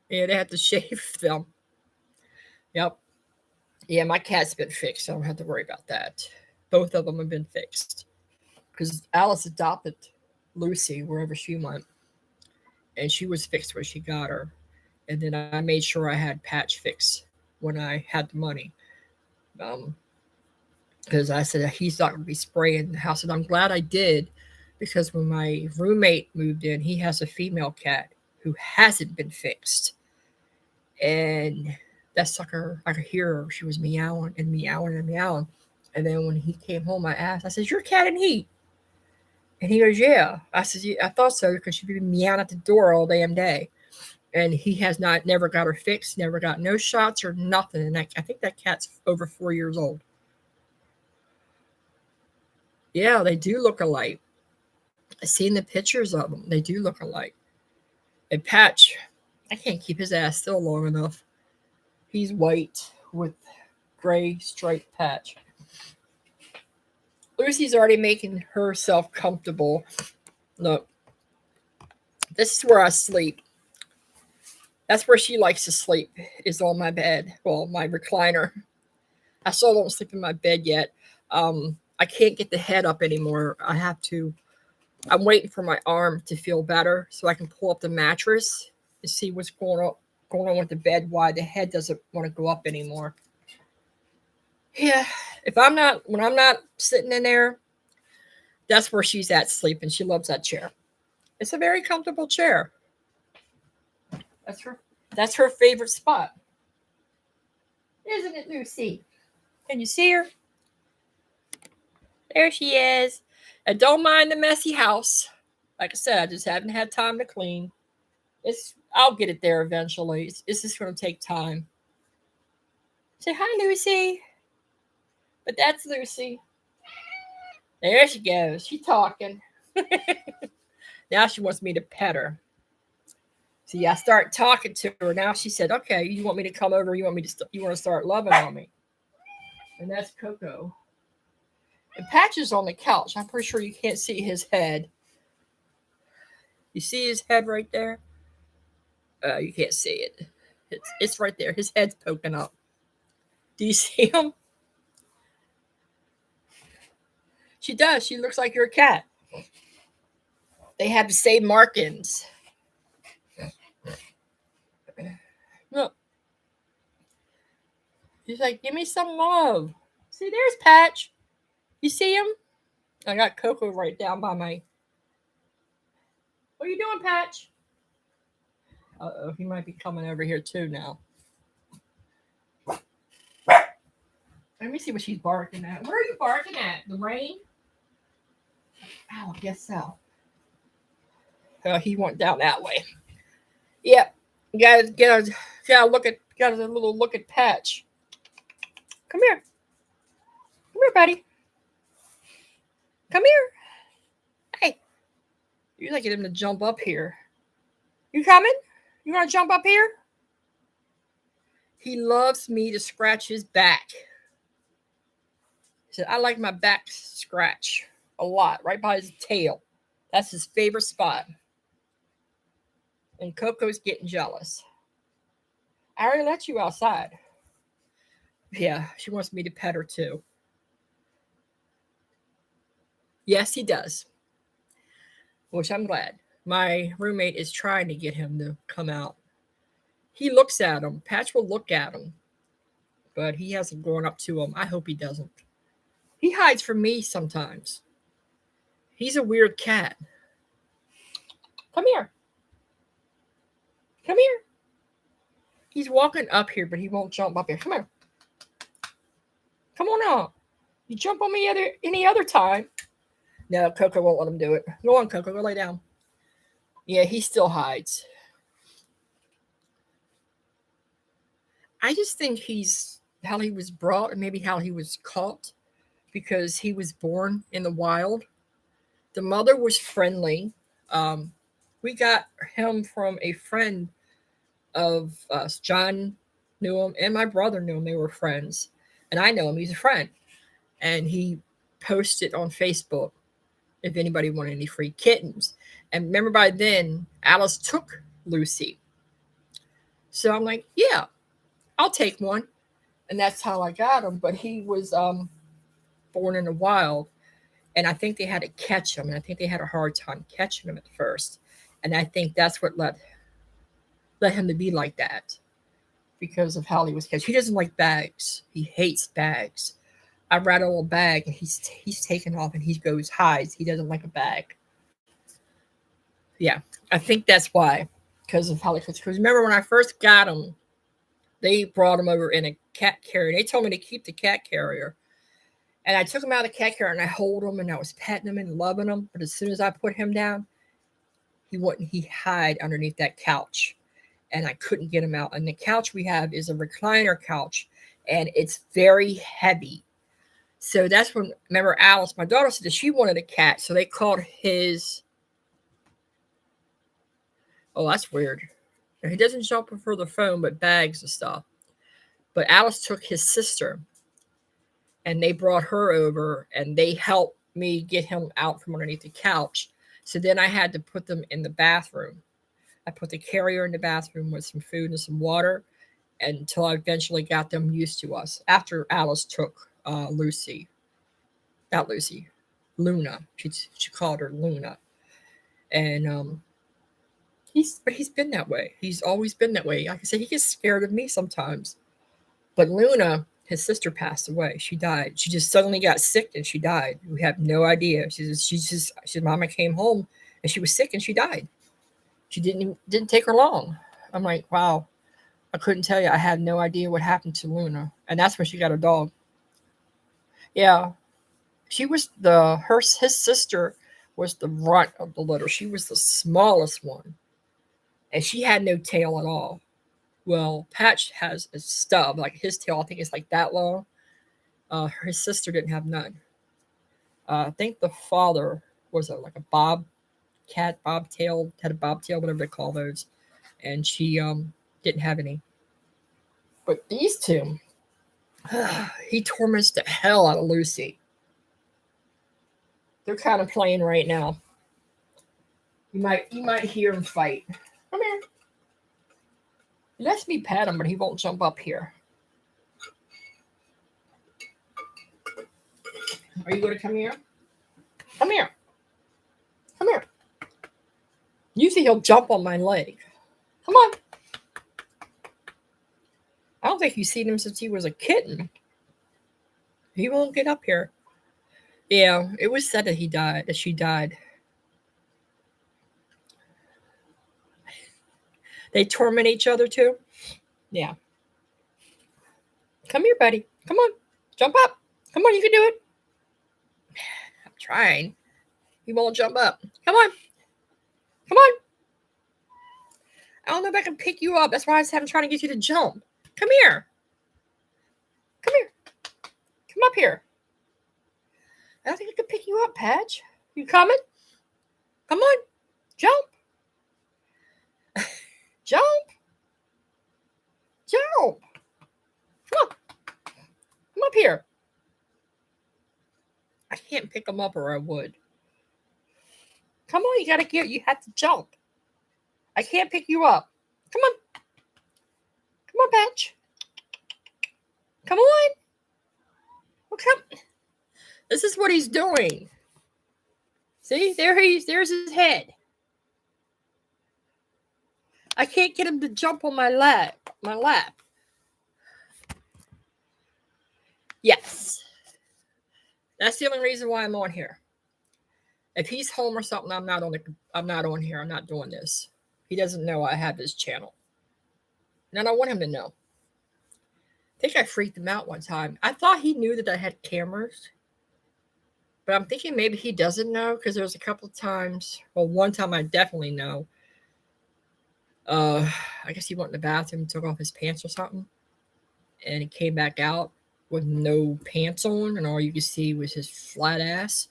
Yeah, they had to shave them. Yep. Yeah, my cat's been fixed. So I don't have to worry about that. Both of them have been fixed because Alice adopted Lucy wherever she went, and she was fixed where she got her. And then I made sure I had Patch fixed when I had the money. Because I said he's not going to be spraying the house, and I'm glad I did, because when my roommate moved in, he has a female cat who hasn't been fixed, and that sucker, I could hear her. She was meowing and meowing and meowing. And then when he came home, I asked, I said, "Your cat in heat?" And he goes, "Yeah." I said, "Yeah, I thought so, because she'd be meowing at the door all damn day." And he has never got her fixed, never got no shots or nothing. And I think that cat's over 4 years old. Yeah, they do look alike. I've seen the pictures of them. They do look alike. And Patch, I can't keep his ass still long enough. He's white with gray striped patch. Lucy's already making herself comfortable. Look, this is where I sleep. That's where she likes to sleep, is on my bed. Well, my recliner. I still don't sleep in my bed yet. I can't get the head up anymore. I'm waiting for my arm to feel better so I can pull up the mattress to see what's going on with the bed, why the head doesn't want to go up anymore. Yeah, when I'm not sitting in there, that's where she's at sleeping. She loves that chair. It's a very comfortable chair. That's her. That's her favorite spot, isn't it, Lucy? Can you see her? There she is. And don't mind the messy house. Like I said, I just haven't had time to clean. I'll get it there eventually. It's just going to take time. Say hi, Lucy. But that's Lucy. There she goes. She's talking. Now she wants me to pet her. See, I start talking to her. Now she said, "Okay, you want me to come over? You want to start loving on me?" And that's Coco. And Patch is on the couch. I'm pretty sure you can't see his head. You see his head right there? You can't see it. It's right there. His head's poking up. Do you see him? She does. She looks like your cat. They have the same markings. Look. She's like, give me some love. See, there's Patch. You see him? I got Coco right down by my... What are you doing, Patch? Uh-oh, he might be coming over here too now. Let me see what she's barking at. Where are you barking at? The rain? Oh, I guess so. He went down that way. Yep. You gotta little look at Patch. Come here. Come here, buddy. Come here. Hey. You're like getting him to jump up here. You coming? You want to jump up here? He loves me to scratch his back. He said, I like my back scratch a lot, right by his tail. That's his favorite spot. And Coco's getting jealous. I already let you outside. Yeah, she wants me to pet her too. Yes, he does. Which I'm glad. My roommate is trying to get him to come out. He looks at him. Patch will look at him. But he hasn't gone up to him. I hope he doesn't. He hides from me sometimes. He's a weird cat. Come here. Come here. He's walking up here, but he won't jump up here. Come here. Come on up. You jump on me any other time. No, Coco won't let him do it. Go on, Coco. Go lay down. Yeah, he still hides. I just think he's how he was brought and maybe how he was caught because he was born in the wild. The mother was friendly. We got him from a friend of us. John knew him and my brother knew him. They were friends. And I know him. He's a friend. And he posted on Facebook if anybody wanted any free kittens. And remember by then, Alice took Lucy. So I'm like, yeah, I'll take one. And that's how I got him. But he was born in the wild. And I think they had to catch him. And I think they had a hard time catching him at first. And I think that's what led him to be like that. Because of how he was catched. He doesn't like bags. He hates bags. I rattle a bag and he's taken off and he goes hides. He doesn't like a bag. Yeah, I think that's why. Because of how he catched. Because remember when I first got him, they brought him over in a cat carrier. They told me to keep the cat carrier. And I took him out of the cat carrier and I hold him and I was petting him and loving him. But as soon as I put him down, he hide underneath that couch. And I couldn't get him out. And the couch we have is a recliner couch. And it's very heavy. So that's when, remember Alice, my daughter said that she wanted a cat. So they called his, oh, that's weird. He doesn't jump for the phone, but bags and stuff. But Alice took his sister. And they brought her over. And they helped me get him out from underneath the couch. So then I had to put them in the bathroom. I put the carrier in the bathroom with some food and some water until I eventually got them used to us. After Alice took Lucy, not Lucy, Luna. She called her Luna, and he's been that way. He's always been that way. Like I said, he gets scared of me sometimes. But Luna, his sister, passed away. She died. She just suddenly got sick and she died. We have no idea. She said, Mama came home and she was sick and she died. She didn't take her long. I'm like, wow. I couldn't tell you. I had no idea what happened to Luna, and that's when she got her dog. Yeah, she was his sister was the runt of the litter. She was the smallest one, and she had no tail at all. Well, Patch has a stub, like his tail. I think is like that long. His sister didn't have none. I think the father was like a bobtail, had a bobtail, whatever they call those, and she didn't have any. But these two, he torments the hell out of Lucy. They're kind of playing right now. You might hear him fight. Come here. He lets me pet him, but he won't jump up here. Are you going to come here? Come here. Come here. Usually he'll jump on my leg. Come on. I don't think you've seen him since he was a kitten. He won't get up here. Yeah, it was said that she died. They torment each other too? Yeah. Come here, buddy. Come on. Jump up. Come on, you can do it. I'm trying. He won't jump up. Come on. Come on. I don't know if I can pick you up. That's why I'm trying to get you to jump. Come here. Come here. Come up here. I don't think I can pick you up, Patch. You coming? Come on. Jump. Jump. Jump. Come on. Come up here. I can't pick him up or I would. Come on, you have to jump. I can't pick you up. Come on. Come on, Patch. Come on. Well, come. This is what he's doing. See, there's his head. I can't get him to jump on my lap. Yes. That's the only reason why I'm on here. If he's home or something, I'm not on here. I'm not doing this. He doesn't know I have this channel. And I don't want him to know. I think I freaked him out one time. I thought he knew that I had cameras. But I'm thinking maybe he doesn't know because there's a couple of times. Well, one time I definitely know. I guess he went in the bathroom, took off his pants or something. And he came back out with no pants on. And all you could see was his flat ass.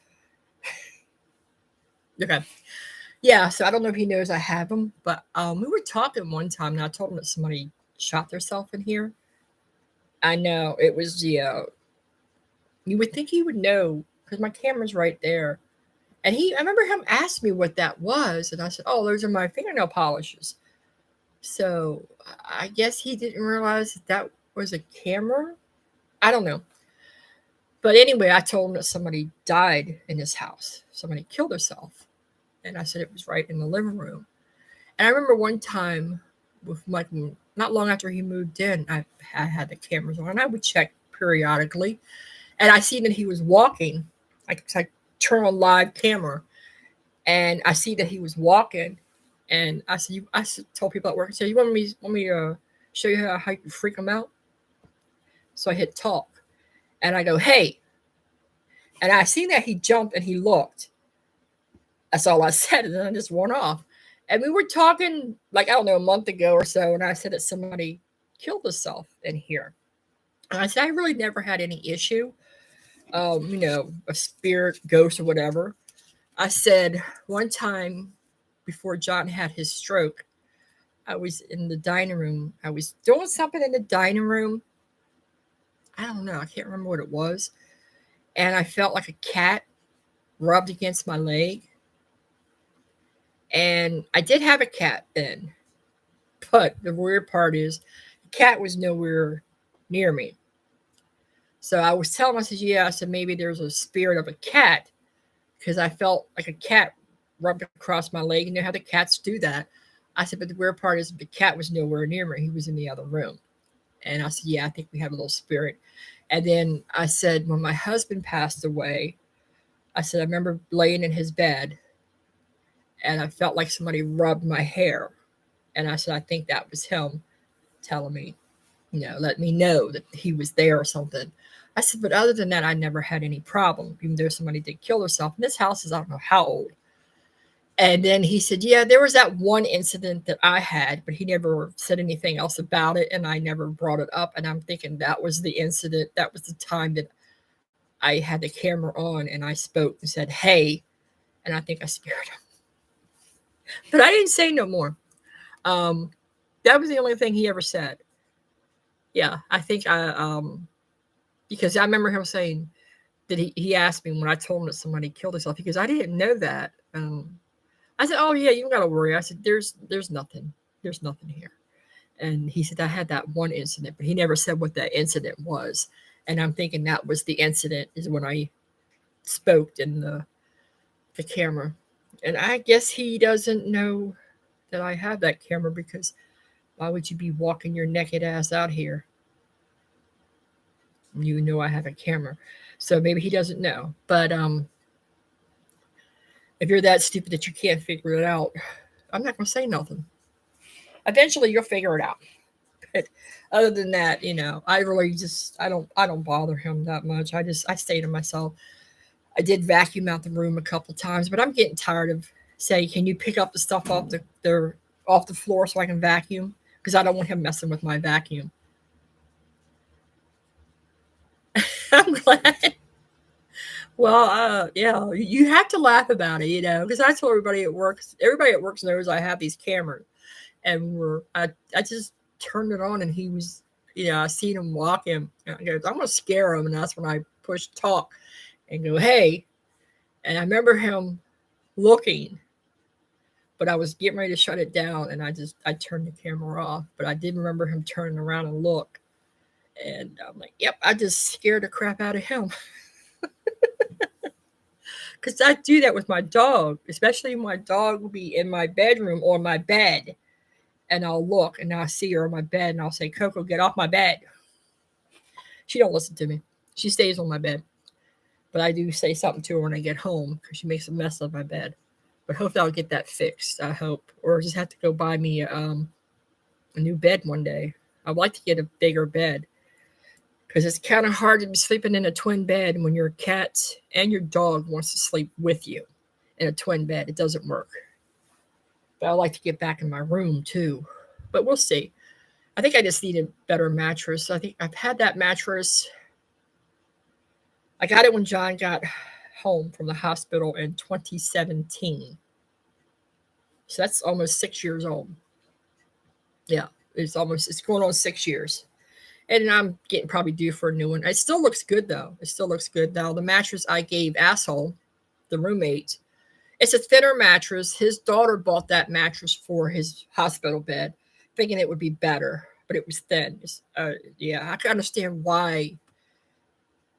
Okay. Yeah, so I don't know if he knows I have them. But we were talking one time and I told him that somebody shot themselves in here. I know. It was the... you would think he would know because my camera's right there. And I remember him asked me what that was. And I said, oh, those are my fingernail polishes. So I guess he didn't realize that was a camera. I don't know. But anyway, I told him that somebody died in his house. Somebody killed herself. And I said it was right in the living room. And I remember one time, with not long after he moved in, I had the cameras on. And I would check periodically. And I seen that he was walking. I turn on live camera. And I see that he was walking. And I told people at work, I said, you want me to show you how you freak them out? So I hit talk. And I go, hey. And I seen that he jumped and he looked. That's all I said. And then I just went off. And we were talking, a month ago or so. And I said that somebody killed herself in here. And I said, I really never had any issue. A spirit, ghost, or whatever. I said one time before John had his stroke, I was in the dining room. I was doing something in the dining room. I don't know. I can't remember what it was. And I felt like a cat rubbed against my leg. And I did have a cat then, but the weird part is the cat was nowhere near me. So I was telling myself, yeah, I said maybe there's a spirit of a cat because I felt like a cat rubbed across my leg. You know how the cats do that. I said, but the weird part is the cat was nowhere near me. He was in the other room. And I said, yeah, I think we have a little spirit. And then I said, when my husband passed away, I said, I remember laying in his bed and I felt like somebody rubbed my hair. And I said, I think that was him telling me, let me know that he was there or something. I said, but other than that, I never had any problem, even though somebody did kill herself. And this house is, I don't know how old. And then he said, yeah, there was that one incident that I had, but he never said anything else about it. And I never brought it up. And I'm thinking that was the incident. That was the time that I had the camera on and I spoke and said, hey, and I think I scared him. But I didn't say no more. Um, that was the only thing he ever said. Yeah, I think because I remember him saying that he asked me when I told him that somebody killed himself. Because I didn't know that. I said, "Oh yeah, you don't gotta worry." I said, "There's nothing. There's nothing here." And he said, "I had that one incident," but he never said what that incident was. And I'm thinking that was the incident is when I spoke in the camera. And I guess he doesn't know that I have that camera because why would you be walking your naked ass out here? You know I have a camera. So maybe he doesn't know. But if you're that stupid that you can't figure it out, I'm not gonna say nothing. Eventually you'll figure it out. But other than that, I really just I don't bother him that much. I stay to myself. I did vacuum out the room a couple times, but I'm getting tired of saying, "Can you pick up the stuff off the floor so I can vacuum?" Because I don't want him messing with my vacuum. I'm glad. Well, yeah, you have to laugh about it, because I told everybody at work. Everybody at work knows I have these cameras, and I just turned it on, and he was, I seen him walking. And I goes, I'm gonna scare him, and that's when I push talk and go, hey, and I remember him looking, but I was getting ready to shut it down, and I turned the camera off, but I did remember him turning around and look, and I'm like, yep, I just scared the crap out of him. Because I do that with my dog, especially when my dog will be in my bedroom or my bed, and I'll look and I'll see her on my bed, and I'll say, Coco, get off my bed. She don't listen to me. She stays on my bed, but I do say something to her when I get home because she makes a mess of my bed. But hopefully I'll get that fixed. I hope, or just have to go buy me a new bed one day. I'd like to get a bigger bed because it's kind of hard to be sleeping in a twin bed when your cat and your dog wants to sleep with you in a twin bed. It doesn't work. But I like to get back in my room too. But we'll see. I think I just need a better mattress. I think I've had that mattress. I got it when John got home from the hospital in 2017. So that's almost 6 years old. Yeah, it's going on 6 years. And I'm getting probably due for a new one. It still looks good though. It still looks good. Now the mattress I gave asshole, the roommate, it's a thinner mattress. His daughter bought that mattress for his hospital bed, thinking it would be better, but it was thin. Yeah, I can understand why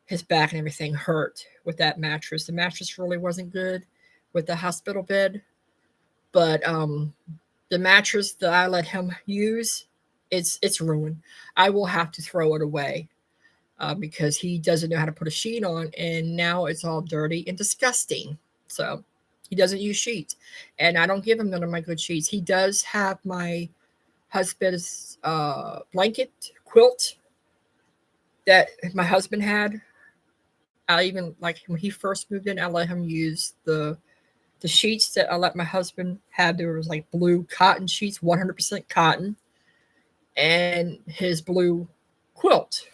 his back and everything hurt with that mattress. The mattress really wasn't good with the hospital bed, but the mattress that I let him use, it's ruined. I will have to throw it away because he doesn't know how to put a sheet on, and now it's all dirty and disgusting. So he doesn't use sheets, and I don't give him none of my good sheets. He does have my husband's blanket quilt that my husband had. I even like when he first moved in, I let him use the sheets that I let my husband have. There was like blue cotton sheets, 100% cotton, and his blue quilt.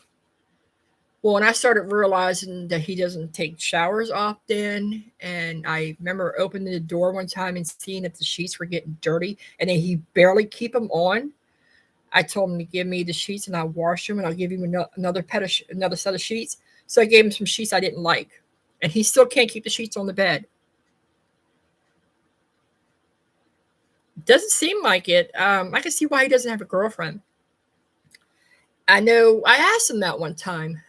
Well, when I started realizing that he doesn't take showers often, and I remember opening the door one time and seeing that the sheets were getting dirty, and then he barely keep them on. I told him to give me the sheets, and I'll wash them, and I'll give him another set of sheets. So I gave him some sheets I didn't like, and he still can't keep the sheets on the bed. Doesn't seem like it. I can see why he doesn't have a girlfriend. I know I asked him that one time,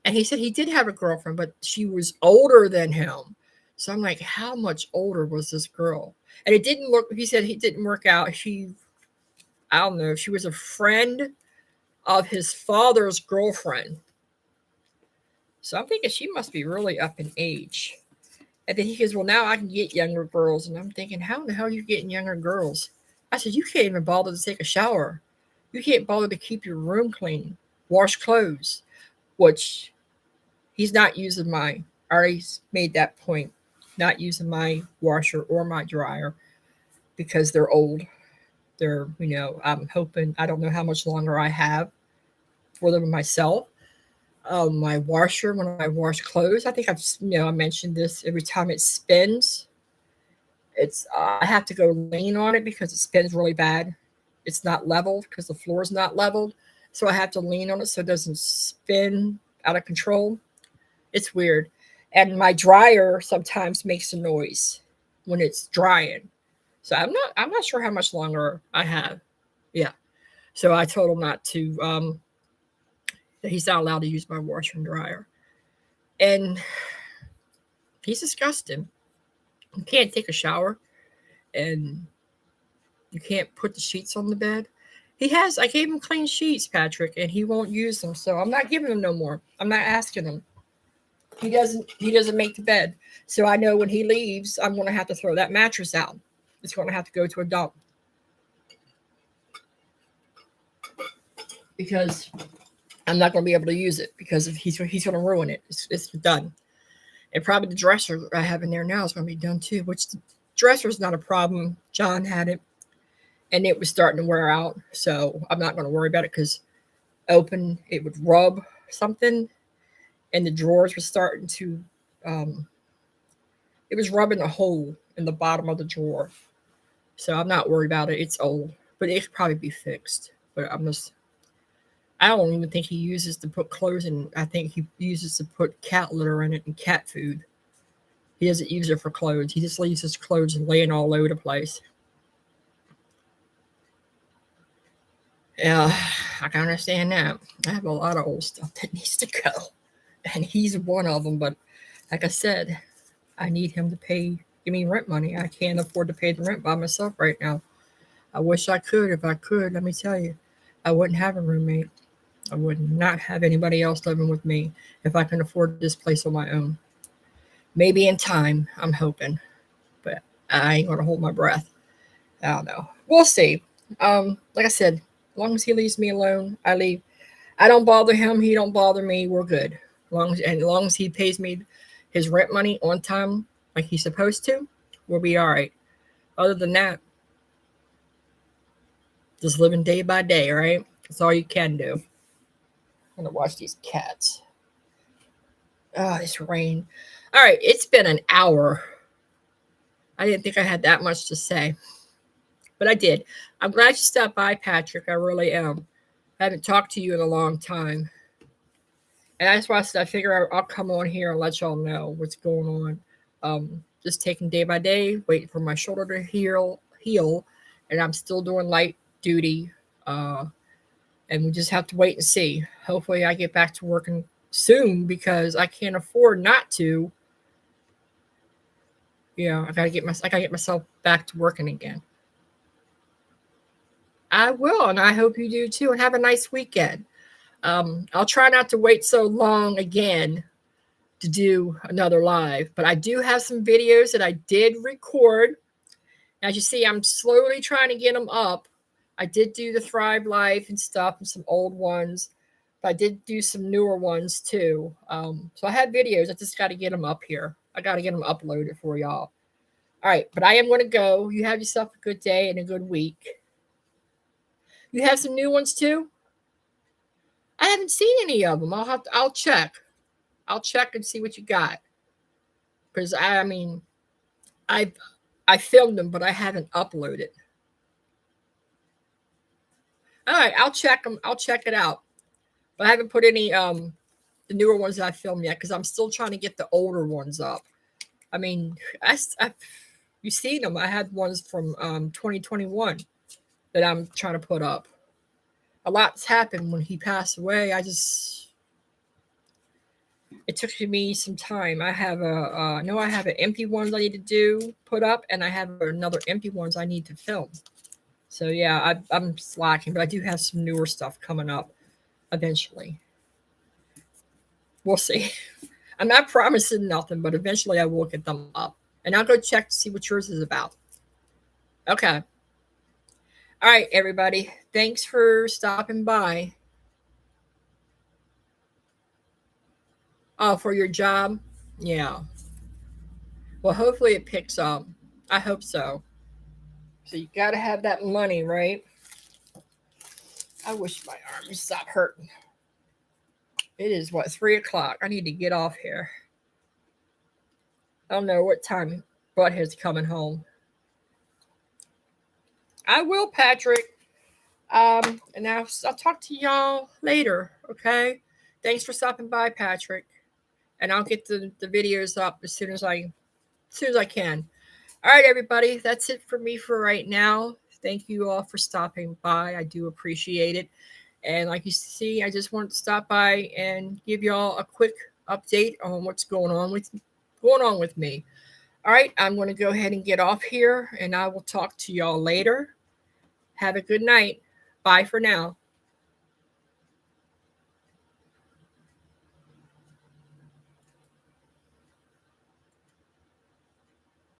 and he said he did have a girlfriend, but she was older than him. So I'm like, how much older was this girl? And it didn't look, he said it didn't work out. I don't know, she was a friend of his father's girlfriend. So I'm thinking she must be really up in age. And then he goes, well, now I can get younger girls. And I'm thinking, how in the hell are you getting younger girls? I said, you can't even bother to take a shower. You can't bother to keep your room clean, wash clothes, which he's not using I already made that point, not using my washer or my dryer because they're old. They're, I'm hoping, I don't know how much longer I have for them myself. My washer, when I wash clothes, I think I mentioned this every time it spins. I have to go lean on it because it spins really bad. It's not leveled because the floor is not leveled. So I have to lean on it so it doesn't spin out of control. It's weird. And my dryer sometimes makes a noise when it's drying. So I'm not sure how much longer I have. Yeah. So I told him not to that he's not allowed to use my washer and dryer. And he's disgusting. You can't take a shower and you can't put the sheets on the bed. I gave him clean sheets, Patrick, and he won't use them. So I'm not giving him no more. I'm not asking him. He doesn't make the bed. So I know when he leaves, I'm going to have to throw that mattress out. It's going to have to go to a dump. Because I'm not going to be able to use it because he's going to ruin it. It's done. And probably the dresser I have in there now is going to be done too, which the dresser is not a problem. John had it and it was starting to wear out. So I'm not going to worry about it because it would rub something and the drawers were starting to, it was rubbing a hole in the bottom of the drawer. So I'm not worried about it. It's old, but it could probably be fixed. But I don't even think he uses to put clothes in. I think he uses to put cat litter in it and cat food. He doesn't use it for clothes. He just leaves his clothes laying all over the place. Yeah, I can understand that. I have a lot of old stuff that needs to go. And he's one of them. But like I said, I need him to give me rent money. I can't afford to pay the rent by myself right now. I wish I could. If I could, let me tell you, I wouldn't have a roommate. I would not have anybody else living with me if I can afford this place on my own. Maybe in time, I'm hoping, but I ain't gonna hold my breath. I don't know. We'll see. Like I said, as long as he leaves me alone, I leave. I don't bother him. He don't bother me. We're good. As long as he pays me his rent money on time, like he's supposed to, we'll be all right. Other than that, just living day by day. Right? That's all you can do. I'm gonna watch these cats. Oh, this rain. All right, it's been an hour. I didn't think I had that much to say, but I did. I'm glad you stopped by, Patrick. I really am. I haven't talked to you in a long time. And that's why I figure I'll come on here and let y'all know what's going on. Just taking day by day, waiting for my shoulder to heal, and I'm still doing light duty. And we just have to wait and see. Hopefully I get back to working soon because I can't afford not to. I gotta get myself back to working again. I will, and I hope you do too. And have a nice weekend. I'll try not to wait so long again to do another live, but I do have some videos that I did record. As you see, I'm slowly trying to get them up. I did do the Thrive Life and stuff and some old ones, but I did do some newer ones too. So I have videos. I just got to get them up here. I got to get them uploaded for y'all. All right, but I am going to go. You have yourself a good day and a good week. You have some new ones too? I haven't seen any of them. I'll check. I'll check and see what you got. Because I filmed them, but I haven't uploaded. All right, I'll check them. I'll check it out. But I haven't put any the newer ones that I filmed yet because I'm still trying to get the older ones up. You've seen them. I had ones from 2021 that I'm trying to put up. A lot's happened when he passed away. It took me some time. I have I have an empty ones I need to put up, and I have another empty ones I need to film. So yeah, I'm slacking, but I do have some newer stuff coming up eventually. We'll see. I'm not promising nothing, but eventually I will get them up. And I'll go check to see what yours is about. Okay. All right, everybody. Thanks for stopping by. Oh, for your job? Yeah. Well, hopefully it picks up. I hope so. So you got to have that money, right? I wish my arm would stop hurting. It is, 3 o'clock. I need to get off here. I don't know what time Butthead's coming home. I will, Patrick. And I'll talk to y'all later, okay? Thanks for stopping by, Patrick. And I'll get the videos up as soon as I can. All right, everybody. That's it for me for right now. Thank you all for stopping by. I do appreciate it. And like you see, I just wanted to stop by and give y'all a quick update on what's going on with me. All right, I'm going to go ahead and get off here, and I will talk to y'all later. Have a good night. Bye for now.